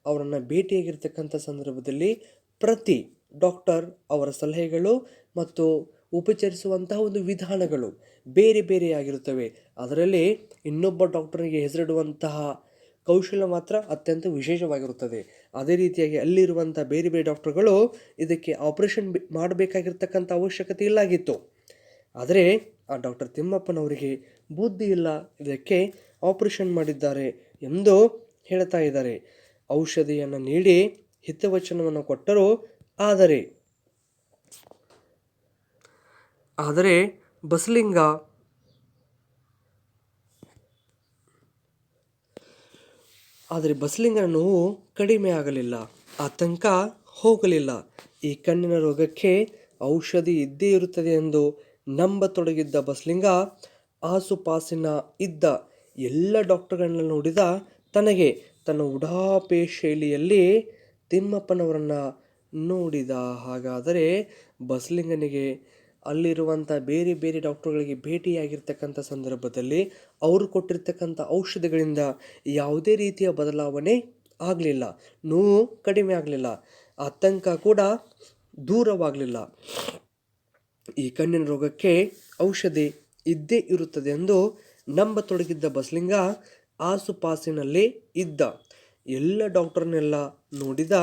ಅವರನ್ನು ಭೇಟಿಯಾಗಿರ್ತಕ್ಕಂಥ ಸಂದರ್ಭದಲ್ಲಿ ಪ್ರತಿ ಡಾಕ್ಟರ್ ಅವರ ಸಲಹೆಗಳು ಮತ್ತು ಉಪಚರಿಸುವಂತಹ ಒಂದು ವಿಧಾನಗಳು ಬೇರೆ ಬೇರೆಯಾಗಿರುತ್ತವೆ. ಅದರಲ್ಲಿ ಇನ್ನೊಬ್ಬ ಡಾಕ್ಟರ್ಗೆ ಹೆಸರಿಡುವಂತಹ ಕೌಶಲ್ಯ ಮಾತ್ರ ಅತ್ಯಂತ ವಿಶೇಷವಾಗಿರುತ್ತದೆ. ಅದೇ ರೀತಿಯಾಗಿ ಅಲ್ಲಿರುವಂಥ ಬೇರೆ ಬೇರೆ ಡಾಕ್ಟರ್ಗಳು ಇದಕ್ಕೆ ಆಪರೇಷನ್ ಮಾಡಬೇಕಾಗಿರ್ತಕ್ಕಂಥ ಅವಶ್ಯಕತೆ ಇಲ್ಲಾಗಿತ್ತು. ಆದರೆ ಆ ಡಾಕ್ಟರ್ ತಿಮ್ಮಪ್ಪನವರಿಗೆ ಬುದ್ಧಿ ಇಲ್ಲ, ಇದಕ್ಕೆ ಆಪರೇಷನ್ ಮಾಡಿದ್ದಾರೆ ಎಂದು ಹೇಳ್ತಾ ಇದ್ದಾರೆ. ಔಷಧಿಯನ್ನು ನೀಡಿ ಹಿತವಚನವನ್ನು ಕೊಟ್ಟರು. ಆದರೆ ಆದರೆ ಬಸಲಿಂಗ ಬಸಲಿಂಗನ ನೋವು ಕಡಿಮೆ ಆಗಲಿಲ್ಲ, ಆತಂಕ ಹೋಗಲಿಲ್ಲ. ಈ ಕಣ್ಣಿನ ರೋಗಕ್ಕೆ ಔಷಧಿ ಇದ್ದೇ ಇರುತ್ತದೆ ಎಂದು ನಂಬತೊಡಗಿದ್ದ ಬಸಲಿಂಗ ಆಸುಪಾಸಿನ ಇದ್ದ ಎಲ್ಲ ಡಾಕ್ಟರ್ಗಳನ್ನ ನೋಡಿದ. ತನಗೆ ತನ್ನ ಉಡಾಪೆ ಶೈಲಿಯಲ್ಲಿ ತಿಮ್ಮಪ್ಪನವರನ್ನು ನೋಡಿದ. ಹಾಗಾದರೆ ಬಸಲಿಂಗನಿಗೆ ಅಲ್ಲಿರುವಂಥ ಬೇರೆ ಬೇರೆ ಡಾಕ್ಟರ್ಗಳಿಗೆ ಭೇಟಿಯಾಗಿರ್ತಕ್ಕಂಥ ಸಂದರ್ಭದಲ್ಲಿ ಅವರು ಕೊಟ್ಟಿರ್ತಕ್ಕಂಥ ಔಷಧಿಗಳಿಂದ ಯಾವುದೇ ರೀತಿಯ ಬದಲಾವಣೆ ಆಗಲಿಲ್ಲ, ನೋವು ಕಡಿಮೆ ಆಗಲಿಲ್ಲ, ಆತಂಕ ಕೂಡ ದೂರವಾಗಲಿಲ್ಲ. ಈ ಕಣ್ಣಿನ ರೋಗಕ್ಕೆ ಔಷಧಿ ಇದ್ದೇ ಇರುತ್ತದೆ ಎಂದು ನಂಬತೊಡಗಿದ್ದ ಬಸಲಿಂಗ ಆಸುಪಾಸಿನಲ್ಲಿ ಇದ್ದ ಎಲ್ಲ ಡಾಕ್ಟರ್ನೆಲ್ಲ ನೋಡಿದ.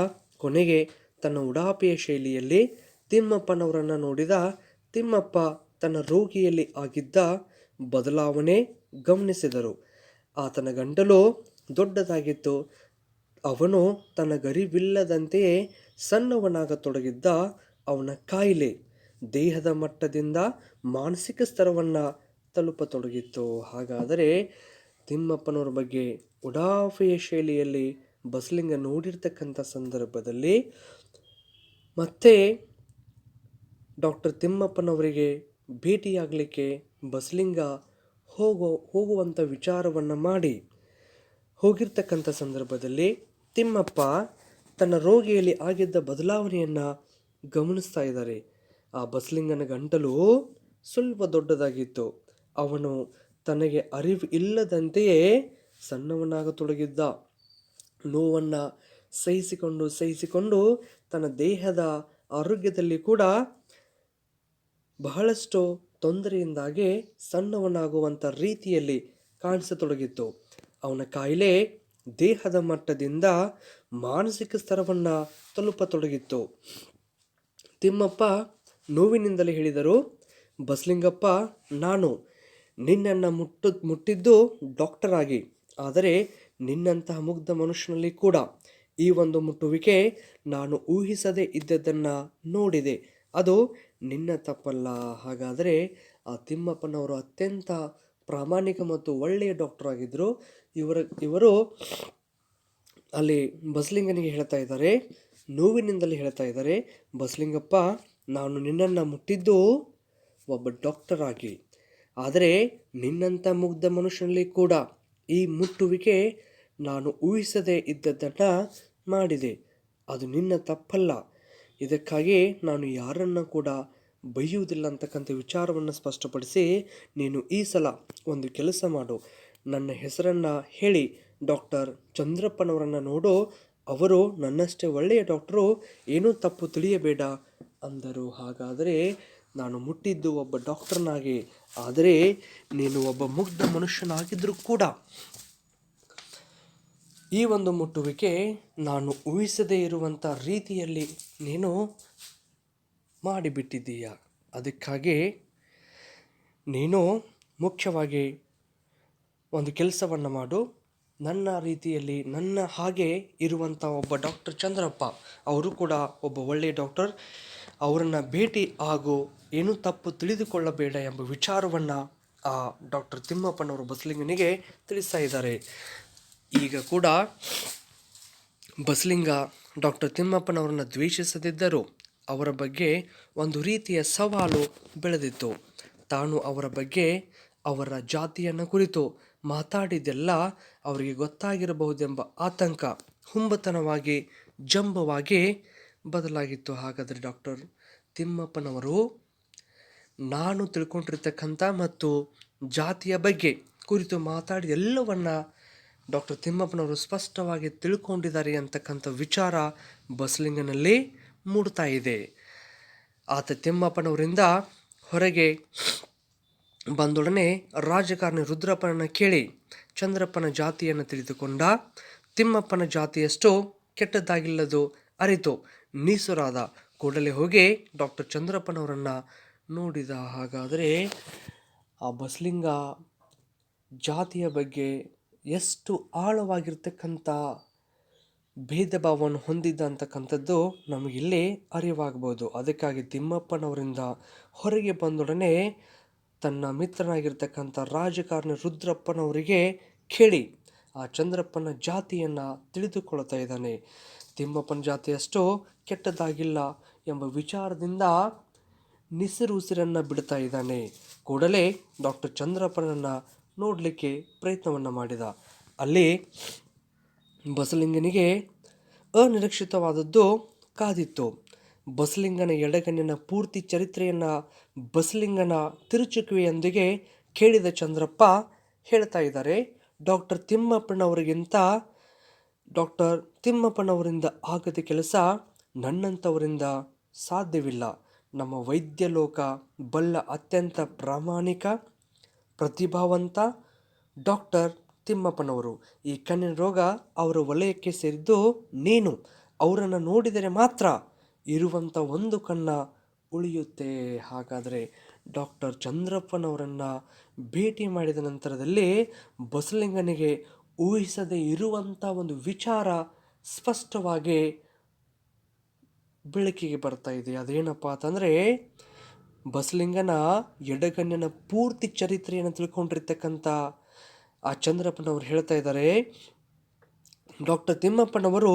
ಕೊನೆಗೆ ತನ್ನ ಉಡಾಪೆಯ ಶೈಲಿಯಲ್ಲಿ ತಿಮ್ಮಪ್ಪನವರನ್ನು ನೋಡಿದ. ತಿಮ್ಮಪ್ಪ ತನ್ನ ರೋಗಿಯಲ್ಲಿ ಆಗಿದ್ದ ಬದಲಾವಣೆ ಗಮನಿಸಿದರು. ಆತನ ಗಂಟಲು ದೊಡ್ಡದಾಗಿತ್ತು. ಅವನು ತನಗರಿವಿಲ್ಲದಂತೆಯೇ ಸಣ್ಣವನಾಗತೊಡಗಿದ್ದ. ಅವನ ಕಾಯಿಲೆ ದೇಹದ ಮಟ್ಟದಿಂದ ಮಾನಸಿಕ ಸ್ತರವನ್ನು ತಲುಪತೊಡಗಿತ್ತು. ಹಾಗಾದರೆ ತಿಮ್ಮಪ್ಪನವ್ರ ಬಗ್ಗೆ ಉಡಾಫೆಯ ಶೈಲಿಯಲ್ಲಿ ಬಸಲಿಂಗ ನೋಡಿರ್ತಕ್ಕಂಥ ಸಂದರ್ಭದಲ್ಲಿ ಮತ್ತೆ ಡಾಕ್ಟರ್ ತಿಮ್ಮಪ್ಪನವರಿಗೆ ಭೇಟಿಯಾಗಲಿಕ್ಕೆ ಬಸಲಿಂಗ ಹೋಗುವಂಥ ವಿಚಾರವನ್ನು ಮಾಡಿ ಹೋಗಿರ್ತಕ್ಕಂಥ ಸಂದರ್ಭದಲ್ಲಿ ತಿಮ್ಮಪ್ಪ ತನ್ನ ರೋಗಿಯಲ್ಲಿ ಆಗಿದ್ದ ಬದಲಾವಣೆಯನ್ನು ಗಮನಿಸ್ತಾ ಇದ್ದಾರೆ. ಆ ಬಸಲಿಂಗನ ಗಂಟಲು ಸ್ವಲ್ಪ ದೊಡ್ಡದಾಗಿತ್ತು. ಅವನು ತನಗೆ ಅರಿವು ಇಲ್ಲದಂತೆಯೇ ಸಣ್ಣವನಾಗತೊಡಗಿದ್ದ. ನೋವನ್ನು ಸಹಿಸಿಕೊಂಡು ತನ್ನ ದೇಹದ ಆರೋಗ್ಯದಲ್ಲಿ ಕೂಡ ಬಹಳಷ್ಟು ತೊಂದರೆಯಿಂದಾಗಿ ಸಣ್ಣವನಾಗುವಂಥ ರೀತಿಯಲ್ಲಿ ಕಾಣಿಸತೊಡಗಿತ್ತು. ಅವನ ಕಾಯಿಲೆ ದೇಹದ ಮಟ್ಟದಿಂದ ಮಾನಸಿಕ ಸ್ತರವನ್ನು ತಲುಪತೊಡಗಿತ್ತು. ತಿಮ್ಮಪ್ಪ ನೋವಿನಿಂದಲೇ ಹೇಳಿದರು, ಬಸಲಿಂಗಪ್ಪ, ನಾನು ನಿನ್ನನ್ನು ಮುಟ್ಟಿದ್ದು ಡಾಕ್ಟರ್ ಆಗಿ, ಆದರೆ ನಿನ್ನಂತಹ ಮುಗ್ಧ ಮನುಷ್ಯನಲ್ಲಿ ಕೂಡ ಈ ಒಂದು ಮುಟ್ಟುವಿಕೆ ನಾನು ಊಹಿಸದೇ ಇದ್ದದ್ದನ್ನು ನೋಡಿದೆ. ಅದು ನಿನ್ನ ತಪ್ಪಲ್ಲ. ಹಾಗಾದರೆ ಆ ತಿಮ್ಮಪ್ಪನವರು ಅತ್ಯಂತ ಪ್ರಾಮಾಣಿಕ ಮತ್ತು ಒಳ್ಳೆಯ ಡಾಕ್ಟರ್ ಆಗಿದ್ದರು. ಇವರು ಅಲ್ಲಿ ಬಸಲಿಂಗನಿಗೆ ಹೇಳ್ತಾ ಇದ್ದಾರೆ, ನೋವಿನಿಂದಲೇ ಹೇಳ್ತಾ ಇದ್ದಾರೆ, ಬಸಲಿಂಗಪ್ಪ, ನಾನು ನಿನ್ನನ್ನು ಮುಟ್ಟಿದ್ದು ಒಬ್ಬ ಡಾಕ್ಟರ್ ಆಗಿ, ಆದರೆ ನಿನ್ನಂಥ ಮುಗ್ಧ ಮನುಷ್ಯನಲ್ಲಿ ಕೂಡ ಈ ಮುಟ್ಟುವಿಕೆ ನಾನು ಊಹಿಸದೇ ಇದ್ದದ್ದನ್ನು ಮಾಡಿದೆ. ಅದು ನಿನ್ನ ತಪ್ಪಲ್ಲ. ಇದಕ್ಕಾಗಿ ನಾನು ಯಾರನ್ನು ಕೂಡ ಬೈಯುವುದಿಲ್ಲ ಅಂತಕ್ಕಂಥ ವಿಚಾರವನ್ನು ಸ್ಪಷ್ಟಪಡಿಸಿ, ನೀನು ಈ ಸಲ ಒಂದು ಕೆಲಸ ಮಾಡು, ನನ್ನ ಹೆಸರನ್ನು ಹೇಳಿ ಡಾಕ್ಟರ್ ಚಂದ್ರಪ್ಪನವರನ್ನು ನೋಡು, ಅವರು ನನ್ನಷ್ಟೇ ಒಳ್ಳೆಯ ಡಾಕ್ಟರು, ಏನೂ ತಪ್ಪು ತಿಳಿಯಬೇಡ ಅಂದರು. ಹಾಗಾದರೆ ನಾನು ಮುಟ್ಟಿದ್ದು ಒಬ್ಬ ಡಾಕ್ಟರ್ನಾಗಿ, ಆದರೆ ನೀನು ಒಬ್ಬ ಮುಗ್ಧ ಮನುಷ್ಯನಾಗಿದ್ದರೂ ಕೂಡ ಈ ಒಂದು ಮುಟ್ಟುವಿಕೆ ನಾನು ಊಹಿಸದೇ ಇರುವಂಥ ರೀತಿಯಲ್ಲಿ ನೀನು ಮಾಡಿಬಿಟ್ಟಿದ್ದೀಯ. ಅದಕ್ಕಾಗಿ ನೀನು ಮುಖ್ಯವಾಗಿ ಒಂದು ಕೆಲಸವನ್ನು ಮಾಡು, ನನ್ನ ರೀತಿಯಲ್ಲಿ ನನ್ನ ಹಾಗೆ ಇರುವಂಥ ಒಬ್ಬ ಡಾಕ್ಟರ್ ಚಂದ್ರಪ್ಪ, ಅವರು ಕೂಡ ಒಬ್ಬ ಒಳ್ಳೆಯ ಡಾಕ್ಟರ್, ಅವರನ್ನು ಭೇಟಿ ಆಗು, ಏನೂ ತಪ್ಪು ತಿಳಿದುಕೊಳ್ಳಬೇಡ ಎಂಬ ವಿಚಾರವನ್ನು ಆ ಡಾಕ್ಟರ್ ತಿಮ್ಮಪ್ಪನವರು ಬಸಲಿಂಗನಿಗೆ ತಿಳಿಸ್ತಾ ಇದ್ದಾರೆ. ಈಗ ಕೂಡ ಬಸಲಿಂಗ ಡಾಕ್ಟರ್ ತಿಮ್ಮಪ್ಪನವರನ್ನು ದ್ವೇಷಿಸದಿದ್ದರೂ ಅವರ ಬಗ್ಗೆ ಒಂದು ರೀತಿಯ ಸವಾಲು ಬೆಳೆದಿತ್ತು. ತಾನು ಅವರ ಬಗ್ಗೆ, ಅವರ ಜಾತಿಯನ್ನು ಕುರಿತು ಮಾತಾಡಿದ್ದೆಲ್ಲ ಅವರಿಗೆ ಗೊತ್ತಾಗಿರಬಹುದೆಂಬ ಆತಂಕ ಹುಂಬತನವಾಗಿ, ಜಂಬವಾಗಿ ಬದಲಾಗಿತ್ತು. ಹಾಗಾದರೆ ಡಾಕ್ಟರ್ ತಿಮ್ಮಪ್ಪನವರು ನಾನು ತಿಳ್ಕೊಂಡಿರ್ತಕ್ಕಂಥ ಮತ್ತು ಜಾತಿಯ ಬಗ್ಗೆ ಕುರಿತು ಮಾತಾಡಿದ ಎಲ್ಲವನ್ನು ಡಾಕ್ಟರ್ ತಿಮ್ಮಪ್ಪನವರು ಸ್ಪಷ್ಟವಾಗಿ ತಿಳ್ಕೊಂಡಿದ್ದಾರೆ ಅಂತಕ್ಕಂಥ ವಿಚಾರ ಬಸಲಿಂಗನಲ್ಲಿ ಮೂಡ್ತಾ ಇದೆ. ಆತ ತಿಮ್ಮಪ್ಪನವರಿಂದ ಹೊರಗೆ ಬಂದೊಡನೆ ರಾಜಕಾರಣಿ ರುದ್ರಪ್ಪನನ್ನು ಕೇಳಿ ಚಂದ್ರಪ್ಪನ ಜಾತಿಯನ್ನು ತಿಳಿದುಕೊಂಡ. ತಿಮ್ಮಪ್ಪನ ಜಾತಿಯಷ್ಟು ಕೆಟ್ಟದ್ದಾಗಿಲ್ಲದು ಅರಿತು ನೀಸುರಾದ. ಕೂಡಲೇ ಹೋಗಿ ಡಾಕ್ಟರ್ ಚಂದ್ರಪ್ಪನವರನ್ನು ನೋಡಿದ. ಹಾಗಾದರೆ ಆ ಬಸಲಿಂಗ ಜಾತಿಯ ಬಗ್ಗೆ ಎಷ್ಟು ಆಳವಾಗಿರ್ತಕ್ಕಂಥ ಭೇದ ಭಾವವನ್ನು ಹೊಂದಿದ್ದ ಅಂತಕ್ಕಂಥದ್ದು ನಮಗಿಲ್ಲಿ ಅರಿವಾಗ್ಬೋದು. ಅದಕ್ಕಾಗಿ ತಿಮ್ಮಪ್ಪನವರಿಂದ ಹೊರಗೆ ಬಂದೊಡನೆ ತನ್ನ ಮಿತ್ರನಾಗಿರ್ತಕ್ಕಂಥ ರಾಜಕಾರಣಿ ರುದ್ರಪ್ಪನವರಿಗೆ ಕೇಳಿ ಆ ಚಂದ್ರಪ್ಪನ ಜಾತಿಯನ್ನು ತಿಳಿದುಕೊಳ್ತಾ ಇದ್ದಾನೆ. ತಿಮ್ಮಪ್ಪನ ಜಾತಿಯಷ್ಟು ಕೆಟ್ಟದಾಗಿಲ್ಲ ಎಂಬ ವಿಚಾರದಿಂದ ಉಸಿರನ್ನು ಬಿಡ್ತಾ ಇದ್ದಾನೆ. ಕೂಡಲೇ ಡಾಕ್ಟರ್ ಚಂದ್ರಪ್ಪನನ್ನು ನೋಡಲಿಕ್ಕೆ ಪ್ರಯತ್ನವನ್ನು ಮಾಡಿದ. ಅಲ್ಲಿ ಬಸಲಿಂಗನಿಗೆ ಅನಿರೀಕ್ಷಿತವಾದದ್ದು ಕಾದಿತ್ತು. ಬಸಲಿಂಗನ ಎಡಗಣ್ಣಿನ ಪೂರ್ತಿ ಚರಿತ್ರೆಯನ್ನು ಬಸಲಿಂಗನ ತಿರುಚುಕುವೆಯೊಂದಿಗೆ ಕೇಳಿದ ಚಂದ್ರಪ್ಪ ಹೇಳ್ತಾ ಇದ್ದಾರೆ, ಡಾಕ್ಟರ್ ತಿಮ್ಮಪ್ಪನವರಿಂದ ಆಗದ ಕೆಲಸ ನನ್ನಂಥವರಿಂದ ಸಾಧ್ಯವಿಲ್ಲ. ನಮ್ಮ ವೈದ್ಯ ಲೋಕ ಬಲ್ಲ ಅತ್ಯಂತ ಪ್ರಾಮಾಣಿಕ ಪ್ರತಿಭಾವಂತ ಡಾಕ್ಟರ್ ತಿಮ್ಮಪ್ಪನವರು. ಈ ಕಣ್ಣಿನ ರೋಗ ಅವರ ವಲಯಕ್ಕೆ ಸೇರಿದ್ದು. ನೀನು ಅವರನ್ನು ನೋಡಿದರೆ ಮಾತ್ರ ಇರುವಂಥ ಒಂದು ಕಣ್ಣ ಉಳಿಯುತ್ತೆ. ಹಾಗಾದರೆ ಡಾಕ್ಟರ್ ಚಂದ್ರಪ್ಪನವರನ್ನು ಭೇಟಿ ಮಾಡಿದ ನಂತರದಲ್ಲಿ ಬಸಲಿಂಗನಿಗೆ ಊಹಿಸದೇ ಇರುವಂಥ ಒಂದು ವಿಚಾರ ಸ್ಪಷ್ಟವಾಗಿ ಬೆಳಕಿಗೆ ಬರ್ತಾ ಇದೆ. ಅದೇನಪ್ಪ ಅಂತಂದರೆ, ಬಸಲಿಂಗನ ಎಡಗಣ್ಣಿನ ಪೂರ್ತಿ ಚರಿತ್ರೆಯನ್ನು ತಿಳ್ಕೊಂಡಿರ್ತಕ್ಕಂಥ ಆ ಚಂದ್ರಪ್ಪನವರು ಹೇಳ್ತಾ ಇದ್ದಾರೆ, ಡಾಕ್ಟರ್ ತಿಮ್ಮಪ್ಪನವರು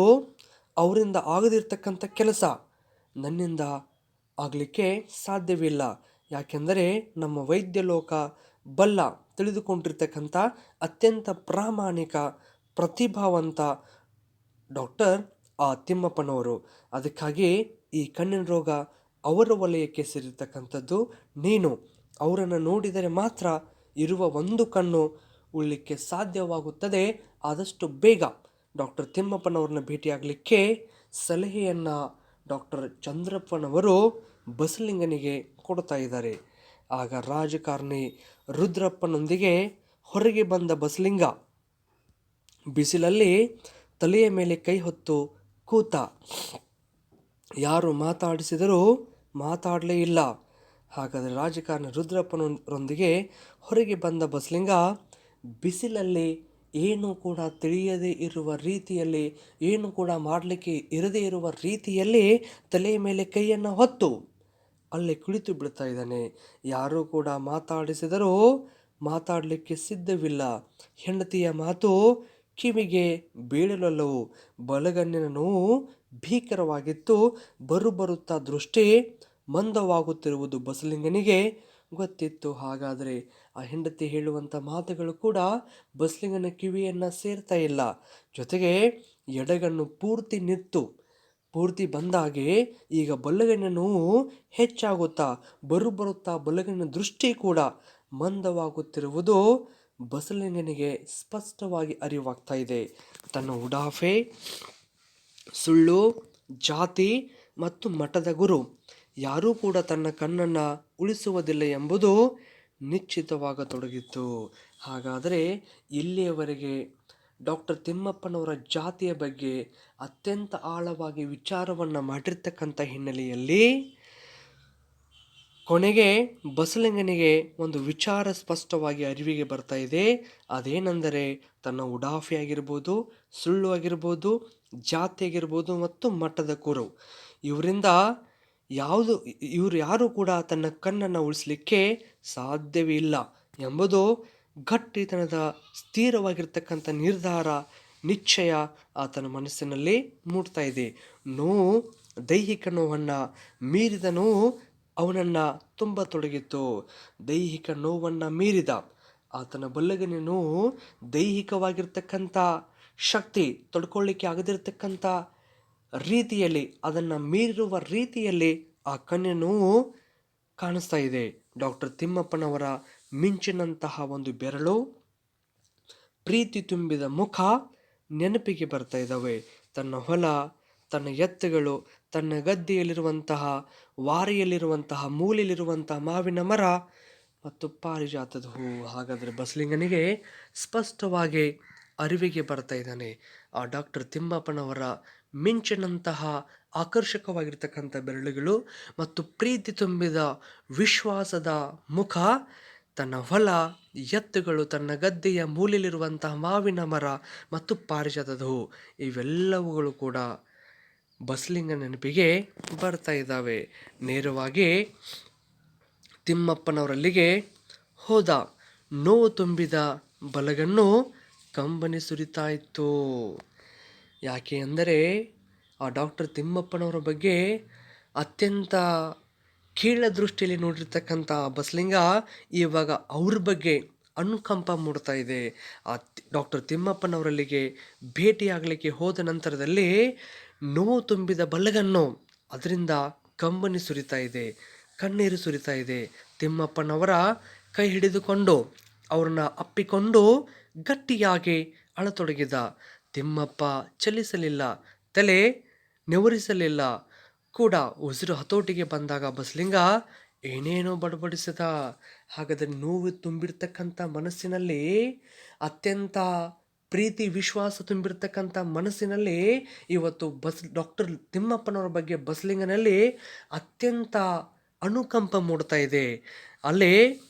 ಅವರಿಂದ ಆಗದಿರ್ತಕ್ಕಂಥ ಕೆಲಸ ನನ್ನಿಂದ ಆಗಲಿಕ್ಕೆ ಸಾಧ್ಯವಿಲ್ಲ. ಯಾಕೆಂದರೆ ನಮ್ಮ ವೈದ್ಯ ಲೋಕ ಬಲ್ಲ ತಿಳಿದುಕೊಂಡಿರ್ತಕ್ಕಂಥ ಅತ್ಯಂತ ಪ್ರಾಮಾಣಿಕ ಪ್ರತಿಭಾವಂತ ಡಾಕ್ಟರ್ ಆ ತಿಮ್ಮಪ್ಪನವರು. ಅದಕ್ಕಾಗಿ ಈ ಕಣ್ಣಿನ ರೋಗ ಅವರ ವಲಯಕ್ಕೆ ಸೇರಿರ್ತಕ್ಕಂಥದ್ದು. ನೀನು ಅವರನ್ನು ನೋಡಿದರೆ ಮಾತ್ರ ಇರುವ ಒಂದು ಕಣ್ಣು ಉಳಿಲಿಕ್ಕೆ ಸಾಧ್ಯವಾಗುತ್ತದೆ. ಆದಷ್ಟು ಬೇಗ ಡಾಕ್ಟರ್ ತಿಮ್ಮಪ್ಪನವ್ರನ್ನ ಭೇಟಿಯಾಗಲಿಕ್ಕೆ ಸಲಹೆಯನ್ನು ಡಾಕ್ಟರ್ ಚಂದ್ರಪ್ಪನವರು ಬಸಲಿಂಗನಿಗೆ ಕೊಡ್ತಾ ಇದ್ದಾರೆ. ಆಗ ರಾಜಕಾರಣಿ ರುದ್ರಪ್ಪನೊಂದಿಗೆ ಹೊರಗೆ ಬಂದ ಬಸಲಿಂಗ ಬಿಸಿಲಲ್ಲಿ ತಲೆಯ ಮೇಲೆ ಕೈ ಹೊತ್ತು ಕೂತ. ಯಾರು ಮಾತಾಡಿಸಿದರೂ ಮಾತಾಡಲೇ ಇಲ್ಲ. ಹಾಗಾದರೆ ರಾಜಕಾರಣಿ ರುದ್ರಪ್ಪನರೊಂದಿಗೆ ಹೊರಗೆ ಬಂದ ಬಸಲಿಂಗ ಬಿಸಿಲಲ್ಲಿ ಏನು ಕೂಡ ತಿಳಿಯದೇ ಇರುವ ರೀತಿಯಲ್ಲಿ, ಏನು ಕೂಡ ಮಾಡಲಿಕ್ಕೆ ಇರದೇ ಇರುವ ರೀತಿಯಲ್ಲಿ ತಲೆಯ ಮೇಲೆ ಕೈಯನ್ನು ಹೊತ್ತು ಅಲ್ಲೇ ಕುಳಿತು ಬಿಡ್ತಾ ಇದ್ದಾನೆ. ಯಾರೂ ಕೂಡ ಮಾತಾಡಿಸಿದರೂ ಮಾತಾಡಲಿಕ್ಕೆ ಸಿದ್ಧವಿಲ್ಲ. ಹೆಂಡತಿಯ ಮಾತು ಕಿವಿಗೆ ಬೀಳಲಲ್ಲವು. ಬಲಗಣ್ಣಿನ ನೋವು ಭೀಕರವಾಗಿತ್ತು. ಬರುತ್ತಾ ದೃಷ್ಟಿ ಮಂದವಾಗುತ್ತಿರುವುದು ಬಸಲಿಂಗನಿಗೆ ಗೊತ್ತಿತ್ತು. ಹಾಗಾದರೆ ಆ ಹೆಂಡತಿ ಹೇಳುವಂಥ ಮಾತುಗಳು ಕೂಡ ಬಸಲಿಂಗನ ಕಿವಿಯನ್ನು ಸೇರ್ತಾ ಇಲ್ಲ. ಜೊತೆಗೆ ಎಡಗಣ್ಣು ಪೂರ್ತಿ ಬಂದಾಗೆ ಈಗ ಬಲಗಣ್ಣಿನ ನೋವು ಹೆಚ್ಚಾಗುತ್ತಾ ಬರುತ್ತಾ ಬಲಗಣ್ಣಿನ ದೃಷ್ಟಿ ಕೂಡ ಮಂದವಾಗುತ್ತಿರುವುದು ಬಸಲಿಂಗನಿಗೆ ಸ್ಪಷ್ಟವಾಗಿ ಅರಿವಾಗ್ತಾ ಇದೆ. ತನ್ನ ಉಡಾಫೆ, ಸುಳ್ಳು, ಜಾತಿ ಮತ್ತು ಮಠದ ಗುರು ಯಾರೂ ಕೂಡ ತನ್ನ ಕಣ್ಣನ್ನು ಉಳಿಸುವುದಿಲ್ಲ ಎಂಬುದು ನಿಶ್ಚಿತವಾಗತೊಡಗಿತ್ತು. ಹಾಗಾದರೆ ಇಲ್ಲಿಯವರೆಗೆ ಡಾಕ್ಟರ್ ತಿಮ್ಮಪ್ಪನವರ ಜಾತಿಯ ಬಗ್ಗೆ ಅತ್ಯಂತ ಆಳವಾಗಿ ವಿಚಾರವನ್ನು ಮಾಡಿರ್ತಕ್ಕಂಥ ಹಿನ್ನೆಲೆಯಲ್ಲಿ ಕೊನೆಗೆ ಬಸಲಿಂಗನಿಗೆ ಒಂದು ವಿಚಾರ ಸ್ಪಷ್ಟವಾಗಿ ಅರಿವಿಗೆ ಬರ್ತಾ ಇದೆ. ಅದೇನೆಂದರೆ, ತನ್ನ ಉಡಾಫೆ ಆಗಿರ್ಬೋದು, ಸುಳ್ಳು ಆಗಿರ್ಬೋದು, ಜಾತಿ ಆಗಿರ್ಬೋದು ಮತ್ತು ಮಠದ ಕುರು ಇವರಿಂದ ಇವರು ಯಾರೂ ಕೂಡ ತನ್ನ ಕಣ್ಣನ್ನು ಉಳಿಸಲಿಕ್ಕೆ ಸಾಧ್ಯವೇ ಇಲ್ಲ ಎಂಬುದು ಗಟ್ಟಿತನದ ಸ್ಥಿರವಾಗಿರ್ತಕ್ಕಂಥ ನಿರ್ಧಾರ, ನಿಶ್ಚಯ ಆತನ ಮನಸ್ಸಿನಲ್ಲಿ ಮೂಡ್ತಾ ಇದೆ. ನೋವು, ದೈಹಿಕ ನೋವನ್ನು ಮೀರಿದ ನೋವು ಅವನನ್ನು ತುಂಬತೊಡಗಿತ್ತು. ದೈಹಿಕ ನೋವನ್ನು ಮೀರಿದ ಆತನ ಬಲಗಣ್ಣಿನ ನೋವು ದೈಹಿಕವಾಗಿರ್ತಕ್ಕಂಥ ಶಕ್ತಿ ತಡ್ಕೊಳ್ಳಿಕ್ಕೆ ಆಗದಿರ್ತಕ್ಕಂಥ ರೀತಿಯಲ್ಲಿ, ಅದನ್ನು ಮೀರಿರುವ ರೀತಿಯಲ್ಲಿ ಆ ಕಣ್ಣಿನ ನೋವು ಕಾಣಿಸ್ತಾ ಇದೆ. ಡಾಕ್ಟರ್ ತಿಮ್ಮಪ್ಪನವರ ಮಿಂಚಿನಂತಹ ಒಂದು ಬೆರಳು, ಪ್ರೀತಿ ತುಂಬಿದ ಮುಖ ನೆನಪಿಗೆ ಬರ್ತಾ ಇದ್ದಾವೆ. ತನ್ನ ಹೊಲ, ತನ್ನ ಎತ್ತುಗಳು, ತನ್ನ ಗದ್ದೆಯಲ್ಲಿರುವಂತಹ ವಾರಿಯಲ್ಲಿರುವಂತಹ ಮೂಲೆಯಲ್ಲಿರುವಂತಹ ಮಾವಿನ ಮರ ಮತ್ತು ಪಾರಿಜಾತದ ಹೂವು. ಹಾಗಾದರೆ ಬಸಲಿಂಗನಿಗೆ ಸ್ಪಷ್ಟವಾಗಿ ಅರಿವಿಗೆ ಬರ್ತಾ ಇದ್ದಾನೆ, ಆ ಡಾಕ್ಟರ್ ತಿಮ್ಮಪ್ಪನವರ ಮಿಂಚಿನಂತಹ ಆಕರ್ಷಕವಾಗಿರ್ತಕ್ಕಂಥ ಬೆರಳುಗಳು ಮತ್ತು ಪ್ರೀತಿ ತುಂಬಿದ ವಿಶ್ವಾಸದ ಮುಖ ತನ್ನ ಹೊಲ, ಎತ್ತುಗಳು, ತನ್ನ ಗದ್ದೆಯ ಮೂಲೆಯಲ್ಲಿರುವಂತಹ ಮಾವಿನ ಮರ ಮತ್ತು ಪಾರಿಜಾತದ ಹೂ ಇವೆಲ್ಲವುಗಳು ಕೂಡ ಬಸಲಿಂಗ ನೆನಪಿಗೆ ಬರ್ತಾ ಇದ್ದಾವೆ. ನೇರವಾಗಿ ತಿಮ್ಮಪ್ಪನವರಲ್ಲಿಗೆ ಹೋದ. ನೋವು ತುಂಬಿದ ಬಲಗಣ್ಣು ಕಂಬನಿ ಸುರಿತಾ ಇತ್ತು. ಯಾಕೆ ಅಂದರೆ ಆ ಡಾಕ್ಟರ್ ತಿಮ್ಮಪ್ಪನವರ ಬಗ್ಗೆ ಅತ್ಯಂತ ಕೀಳ ದೃಷ್ಟಿಯಲ್ಲಿ ನೋಡಿರ್ತಕ್ಕಂಥ ಬಸಲಿಂಗ ಇವಾಗ ಅವ್ರ ಬಗ್ಗೆ ಅನುಕಂಪ ಮೂಡ್ತಾ ಇದೆ. ಆ ಡಾಕ್ಟರ್ ತಿಮ್ಮಪ್ಪನವರಲ್ಲಿಗೆ ಭೇಟಿಯಾಗಲಿಕ್ಕೆ ಹೋದ ನಂತರದಲ್ಲಿ ನೋವು ತುಂಬಿದ ಬಲಗಣ್ಣು ಅದರಿಂದ ಕಂಬನಿ ಸುರಿತಾ ಇದೆ, ಕಣ್ಣೀರು ಸುರಿತಾ ಇದೆ. ತಿಮ್ಮಪ್ಪನವರ ಕೈ ಹಿಡಿದುಕೊಂಡು ಅವ್ರನ್ನ ಅಪ್ಪಿಕೊಂಡು ಗಟ್ಟಿಯಾಗಿ ಅಳತೊಡಗಿದ. ತಿಮ್ಮಪ್ಪ ಚಲಿಸಲಿಲ್ಲ, ತಲೆ ನೆವರಿಸಲಿಲ್ಲ ಕೂಡ. ಉಸಿರು ಹತೋಟಿಗೆ ಬಂದಾಗ ಬಸಲಿಂಗ ಏನೇನೋ ಬಡಬಡಿಸಿದ. ಹಾಗಾದರೆ ನೋವು ತುಂಬಿರ್ತಕ್ಕಂಥ ಮನಸ್ಸಿನಲ್ಲಿ, ಅತ್ಯಂತ ಪ್ರೀತಿ ವಿಶ್ವಾಸ ತುಂಬಿರ್ತಕ್ಕಂಥ ಮನಸ್ಸಿನಲ್ಲಿ ಇವತ್ತು ಡಾಕ್ಟರ್ ತಿಮ್ಮಪ್ಪನವರ ಬಗ್ಗೆ ಬಸಲಿಂಗನಲ್ಲಿ ಅತ್ಯಂತ ಅನುಕಂಪ ಮೂಡ್ತಾ ಇದೆ. ಅಲ್ಲೇ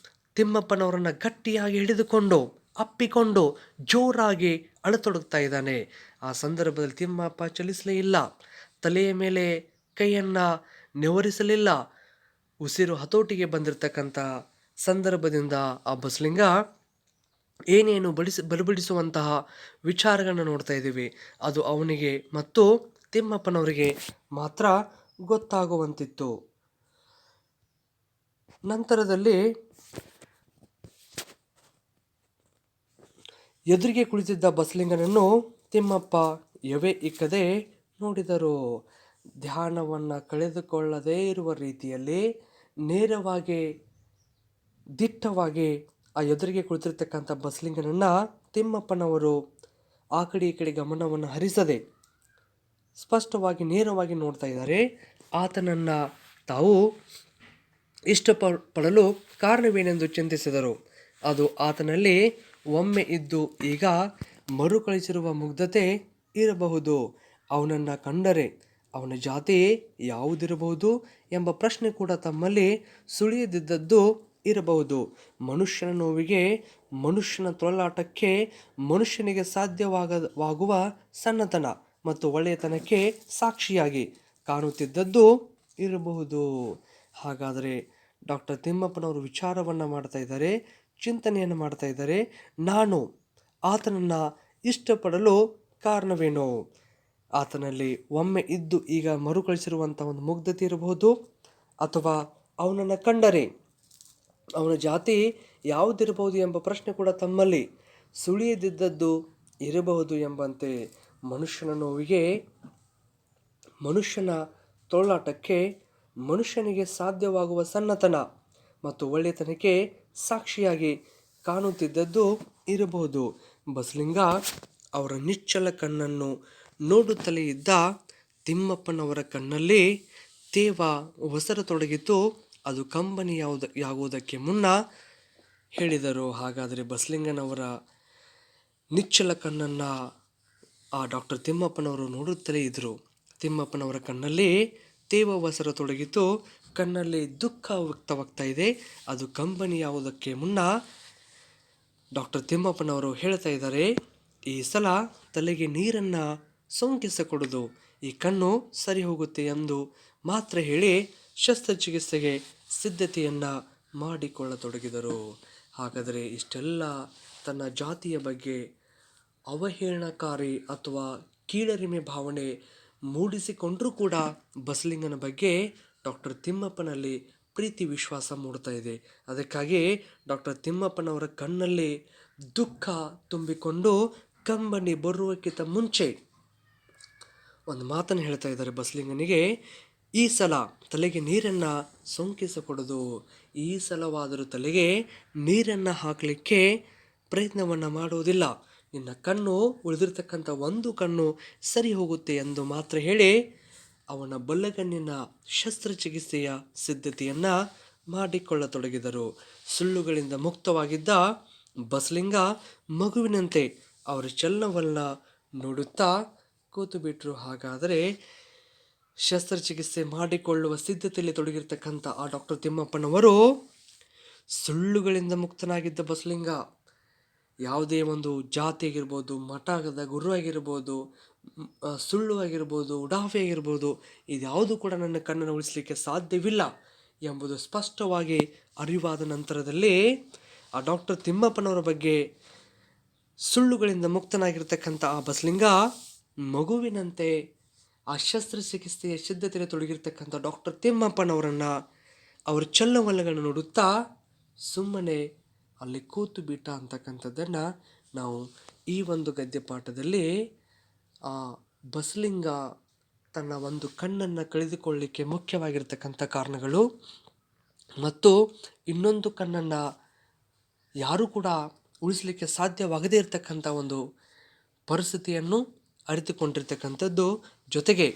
ತಿಮ್ಮಪ್ಪನವರನ್ನು ಗಟ್ಟಿಯಾಗಿ ಹಿಡಿದುಕೊಂಡು ಅಪ್ಪಿಕೊಂಡು ಜೋರಾಗಿ ಅಳತೊಡಗ್ತಾ ಇದ್ದಾನೆ. ಆ ಸಂದರ್ಭದಲ್ಲಿ ತಿಮ್ಮಪ್ಪ ಚಲಿಸಲೇ ಇಲ್ಲ, ತಲೆಯ ಮೇಲೆ ಕೈಯನ್ನು ನೆವರಿಸಲಿಲ್ಲ. ಉಸಿರು ಹತೋಟಿಗೆ ಬಂದಿರತಕ್ಕಂಥ ಸಂದರ್ಭದಿಂದ ಆ ಬಸಲಿಂಗ ಏನೇನು ಬಲಬಡಿಸುವಂತಹ ವಿಚಾರಗಳನ್ನ ನೋಡ್ತಾ ಇದ್ದೀವಿ. ಅದು ಅವನಿಗೆ ಮತ್ತು ತಿಮ್ಮಪ್ಪನವರಿಗೆ ಮಾತ್ರ ಗೊತ್ತಾಗುವಂತಿತ್ತು. ನಂತರದಲ್ಲಿ ಎದುರಿಗೆ ಕುಳಿತಿದ್ದ ಬಸಲಿಂಗನನ್ನು ತಿಮ್ಮಪ್ಪ ಎವೆ ಇಕ್ಕದೆ ನೋಡಿದರು. ಧ್ಯಾನವನ್ನು ಕಳೆದುಕೊಳ್ಳದೇ ಇರುವ ರೀತಿಯಲ್ಲಿ ನೇರವಾಗಿ ದಿಟ್ಟವಾಗಿ ಆ ಎದುರಿಗೆ ಕುಳಿತಿರ್ತಕ್ಕಂಥ ಬಸಲಿಂಗನನ್ನು ತಿಮ್ಮಪ್ಪನವರು ಆ ಕಡೆ ಈ ಕಡೆ ಗಮನವನ್ನು ಹರಿಸದೆ ಸ್ಪಷ್ಟವಾಗಿ ನೇರವಾಗಿ ನೋಡ್ತಾ ಇದ್ದಾರೆ. ಆತನನ್ನು ತಾವು ಇಷ್ಟಪಡಲು ಕಾರಣವೇನೆಂದು ಚಿಂತಿಸಿದರು. ಅದು ಆತನಲ್ಲಿ ಒಮ್ಮೆ ಇದ್ದು ಈಗ ಮರುಕಳಿಸಿರುವ ಮುಗ್ಧತೆ ಇರಬಹುದು. ಅವನನ್ನು ಕಂಡರೆ ಅವನ ಜಾತಿ ಯಾವುದಿರಬಹುದು ಎಂಬ ಪ್ರಶ್ನೆ ಕೂಡ ತಮ್ಮಲ್ಲಿ ಸುಳಿಯದಿದ್ದದ್ದು ಇರಬಹುದು. ಮನುಷ್ಯನ ನೋವಿಗೆ, ಮನುಷ್ಯನ ತೊಳಲಾಟಕ್ಕೆ, ಮನುಷ್ಯನಿಗೆ ಸಾಧ್ಯವಾಗುವ ಸಣ್ಣತನ ಮತ್ತು ಒಳ್ಳೆಯತನಕ್ಕೆ ಸಾಕ್ಷಿಯಾಗಿ ಕಾಣುತ್ತಿದ್ದದ್ದು ಇರಬಹುದು. ಹಾಗಾದರೆ ಡಾಕ್ಟರ್ ತಿಮ್ಮಪ್ಪನವರು ವಿಚಾರವನ್ನು ಮಾಡ್ತಾ ಇದ್ದಾರೆ, ಚಿಂತನೆಯನ್ನು ಮಾಡ್ತಾ ಇದ್ದಾರೆ. ನಾನು ಆತನನ್ನು ಇಷ್ಟಪಡಲು ಕಾರಣವೇನು? ಆತನಲ್ಲಿ ಒಮ್ಮೆ ಇದ್ದು ಈಗ ಮರುಕಳಿಸಿರುವಂಥ ಒಂದು ಮುಗ್ಧತೆ ಇರಬಹುದು, ಅಥವಾ ಅವನನ್ನು ಕಂಡರೆ ಅವನ ಜಾತಿ ಯಾವುದಿರಬಹುದು ಎಂಬ ಪ್ರಶ್ನೆ ಕೂಡ ತಮ್ಮಲ್ಲಿ ಸುಳಿಯದಿದ್ದದ್ದು ಇರಬಹುದು ಎಂಬಂತೆ ಮನುಷ್ಯನ ನೋವಿಗೆ, ಮನುಷ್ಯನ ತೊಳಲಾಟಕ್ಕೆ, ಮನುಷ್ಯನಿಗೆ ಸಾಧ್ಯವಾಗುವ ಸಣ್ಣತನ ಮತ್ತು ಒಳ್ಳೆಯತನಕ್ಕೆ ಸಾಕ್ಷಿಯಾಗಿ ಕಾಣುತ್ತಿದ್ದದ್ದು ಇರಬಹುದು. ಬಸಲಿಂಗ ಅವರ ನಿಶ್ಚಲ ಕಣ್ಣನ್ನು ನೋಡುತ್ತಲೇ ಇದ್ದ. ತಿಮ್ಮಪ್ಪನವರ ಕಣ್ಣಲ್ಲಿ ತೇವ ಒಸರತೊಡಗಿತು. ಅದು ಕಂಬನಿಯಾಗುವುದಕ್ಕೆ ಮುನ್ನ ಹೇಳಿದರು. ಹಾಗಾದರೆ ಬಸಲಿಂಗನವರ ನಿಶ್ಚಲ ಕಣ್ಣನ್ನು ಆ ಡಾಕ್ಟರ್ ತಿಮ್ಮಪ್ಪನವರು ನೋಡುತ್ತಲೇ ಇದ್ದರು. ತಿಮ್ಮಪ್ಪನವರ ಕಣ್ಣಲ್ಲಿ ತೇವ ಒಸರತೊಡಗಿತು, ಕಣ್ಣಲ್ಲಿ ದುಃಖ ವ್ಯಕ್ತವಾಗ್ತಾ ಇದೆ. ಅದು ಕಂಬನಿಯಾಗುವುದಕ್ಕೆ ಮುನ್ನ ಡಾಕ್ಟರ್ ತಿಮ್ಮಪ್ಪನವರು ಹೇಳ್ತಾ ಇದ್ದಾರೆ, ಈ ಸಲ ತಲೆಗೆ ನೀರನ್ನು ಸೋಂಕಿಸಿಕೊಡೋದು, ಈ ಕಣ್ಣು ಸರಿ ಹೋಗುತ್ತೆ ಎಂದು ಮಾತ್ರ ಹೇಳಿ ಶಸ್ತ್ರಚಿಕಿತ್ಸೆಗೆ ಸಿದ್ಧತೆಯನ್ನು ಮಾಡಿಕೊಳ್ಳತೊಡಗಿದರು. ಹಾಗಾದರೆ ಇಷ್ಟೆಲ್ಲ ತನ್ನ ಜಾತಿಯ ಬಗ್ಗೆ ಅವಹೇಳನಕಾರಿ ಅಥವಾ ಕೀಳರಿಮೆ ಭಾವನೆ ಮೂಡಿಸಿಕೊಂಡರೂ ಕೂಡ ಬಸಲಿಂಗನ ಬಗ್ಗೆ ಡಾಕ್ಟರ್ ತಿಮ್ಮಪ್ಪನಲ್ಲಿ ಪ್ರೀತಿ ವಿಶ್ವಾಸ ಮೂಡ್ತಾ ಇದೆ. ಅದಕ್ಕಾಗಿ ಡಾಕ್ಟರ್ ತಿಮ್ಮಪ್ಪನವರ ಕಣ್ಣಲ್ಲಿ ದುಃಖ ತುಂಬಿಕೊಂಡು ಕಂಬನಿ ಬರುವಕ್ಕಿಂತ ಮುಂಚೆ ಒಂದು ಮಾತನ್ನು ಹೇಳ್ತಾ ಇದ್ದಾರೆ ಬಸಲಿಂಗನಿಗೆ, ಈ ಸಲ ತಲೆಗೆ ನೀರನ್ನು ಸೋಂಕಿಸಿಕೊಡೋದು, ಈ ಸಲವಾದರೂ ತಲೆಗೆ ನೀರನ್ನು ಹಾಕಲಿಕ್ಕೆ ಪ್ರಯತ್ನವನ್ನು ಮಾಡುವುದಿಲ್ಲ, ನಿನ್ನ ಕಣ್ಣು ಉಳಿದಿರ್ತಕ್ಕಂಥ ಒಂದು ಕಣ್ಣು ಸರಿ ಹೋಗುತ್ತೆ ಎಂದು ಮಾತ್ರ ಹೇಳಿ ಅವನ ಬಲಗಣ್ಣಿನ ಶಸ್ತ್ರಚಿಕಿತ್ಸೆಯ ಸಿದ್ಧತೆಯನ್ನು ಮಾಡಿಕೊಳ್ಳತೊಡಗಿದರು. ಸುಳ್ಳುಗಳಿಂದ ಮುಕ್ತವಾಗಿದ್ದ ಬಸಲಿಂಗ ಮಗುವಿನಂತೆ ಅವರ ಚಲನವನ್ನ ನೋಡುತ್ತಾ ಕೂತು ಬಿಟ್ಟರು. ಹಾಗಾದರೆ ಶಸ್ತ್ರಚಿಕಿತ್ಸೆ ಮಾಡಿಕೊಳ್ಳುವ ಸಿದ್ಧತೆಯಲ್ಲಿ ತೊಡಗಿರ್ತಕ್ಕಂಥ ಆ ಡಾಕ್ಟರ್ ತಿಮ್ಮಪ್ಪನವರು ಸುಳ್ಳುಗಳಿಂದ ಮುಕ್ತನಾಗಿದ್ದ ಬಸಲಿಂಗ. ಯಾವುದೇ ಒಂದು ಜಾತಿ ಆಗಿರ್ಬೋದು, ಮಠದ ಗುರು ಆಗಿರ್ಬೋದು, ಸುಳ್ಳು ಆಗಿರ್ಬೋದು, ಉಡಾಫೆ ಆಗಿರ್ಬೋದು, ಇದ್ಯಾವುದು ಕೂಡ ನನ್ನ ಕಣ್ಣನ್ನು ಉಳಿಸಲಿಕ್ಕೆ ಸಾಧ್ಯವಿಲ್ಲ ಎಂಬುದು ಸ್ಪಷ್ಟವಾಗಿ ಅರಿವಾದ ನಂತರದಲ್ಲಿ ಆ ಡಾಕ್ಟರ್ ತಿಮ್ಮಪ್ಪನವರ ಬಗ್ಗೆ ಸುಳ್ಳುಗಳಿಂದ ಮುಕ್ತನಾಗಿರ್ತಕ್ಕಂಥ ಆ ಬಸಲಿಂಗ ಮಗುವಿನಂತೆ ಆ ಶಸ್ತ್ರಚಿಕಿತ್ಸೆಯ ಸಿದ್ಧತೆಯಲ್ಲಿ ತೊಡಗಿರ್ತಕ್ಕಂಥ ಡಾಕ್ಟರ್ ತಿಮ್ಮಪ್ಪನವರನ್ನು ಅವರ ಚಲನವಲನಗಳನ್ನು ನೋಡುತ್ತಾ ಸುಮ್ಮನೆ ಅಲ್ಲಿ ಕೂತು ಬಿಟ್ಟ ಅಂತಕ್ಕಂಥದ್ದನ್ನು ನಾವು ಈ ಒಂದು ಗದ್ಯಪಾಠದಲ್ಲಿ ಆ ಬಸಲಿಂಗ ತನ್ನ ಒಂದು ಕಣ್ಣನ್ನು ಕಳೆದುಕೊಳ್ಳಲಿಕ್ಕೆ ಮುಖ್ಯವಾಗಿರ್ತಕ್ಕಂಥ ಕಾರಣಗಳು ಮತ್ತು ಇನ್ನೊಂದು ಕಣ್ಣನ್ನು ಯಾರೂ ಕೂಡ ಉಳಿಸಲಿಕ್ಕೆ ಸಾಧ್ಯವಾಗದೇ ಇರತಕ್ಕಂಥ ಒಂದು ಪರಿಸ್ಥಿತಿಯನ್ನು ಅರಿತುಕೊಂಡಿರ್ತಕ್ಕಂಥದ್ದು, ಜೊತೆಗೆ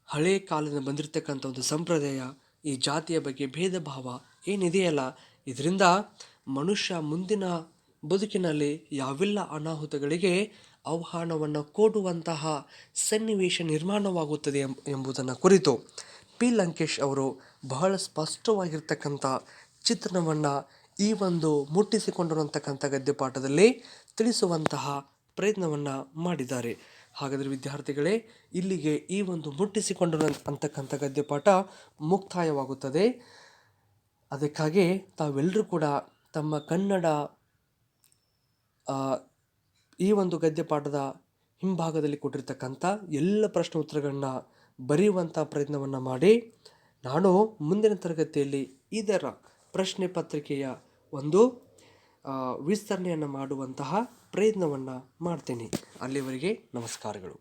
ಹಳೆ ಕಾಲದಿಂದ ಬಂದಿರತಕ್ಕಂಥ ಒಂದು ಸಂಪ್ರದಾಯ, ಈ ಜಾತಿಯ ಬಗ್ಗೆ ಭೇದ ಭಾವ ಏನಿದೆಯಲ್ಲ, ಇದರಿಂದ ಮನುಷ್ಯ ಮುಂದಿನ ಬದುಕಿನಲ್ಲಿ ಯಾವೆಲ್ಲ ಅನಾಹುತಗಳಿಗೆ ಆಹ್ವಾನವನ್ನು ಕೊಡುವಂತಹ ಸನ್ನಿವೇಶ ನಿರ್ಮಾಣವಾಗುತ್ತದೆ ಎಂಬುದನ್ನು ಕುರಿತು ಪಿ ಲಂಕೇಶ್ ಅವರು ಬಹಳ ಸ್ಪಷ್ಟವಾಗಿರ್ತಕ್ಕಂಥ ಚಿತ್ರಣವನ್ನು ಈ ಒಂದು ಮುಟ್ಟಿಸಿಕೊಂಡಿರುವಂತಕ್ಕಂಥ ಗದ್ಯಪಾಠದಲ್ಲಿ ತಿಳಿಸುವಂತಹ ಪ್ರಯತ್ನವನ್ನು ಮಾಡಿದ್ದಾರೆ. ಹಾಗಾದರೆ ವಿದ್ಯಾರ್ಥಿಗಳೇ, ಇಲ್ಲಿಗೆ ಈ ಒಂದು ಮುಟ್ಟಿಸಿಕೊಂಡಿರುವಂತಕ್ಕಂಥ ಗದ್ಯಪಾಠ ಮುಕ್ತಾಯವಾಗುತ್ತದೆ. ಅದಕ್ಕಾಗಿ ತಾವೆಲ್ಲರೂ ಕೂಡ ತಮ್ಮ ಕನ್ನಡ ಈ ಒಂದು ಗದ್ಯಪಾಠದ ಹಿಂಭಾಗದಲ್ಲಿ ಕೊಟ್ಟಿರ್ತಕ್ಕಂಥ ಎಲ್ಲ ಪ್ರಶ್ನೆ ಉತ್ತರಗಳನ್ನ ಬರೆಯುವಂಥ ಪ್ರಯತ್ನವನ್ನು ಮಾಡಿ, ನಾನು ಮುಂದಿನ ತರಗತಿಯಲ್ಲಿ ಇದರ ಪ್ರಶ್ನೆ ಪತ್ರಿಕೆಯ ಒಂದು ವಿಸ್ತರಣೆಯನ್ನು ಮಾಡುವಂತಹ ಪ್ರಯತ್ನವನ್ನು ಮಾಡ್ತೀನಿ. ಅಲ್ಲಿವರೆಗೆ ನಮಸ್ಕಾರಗಳು.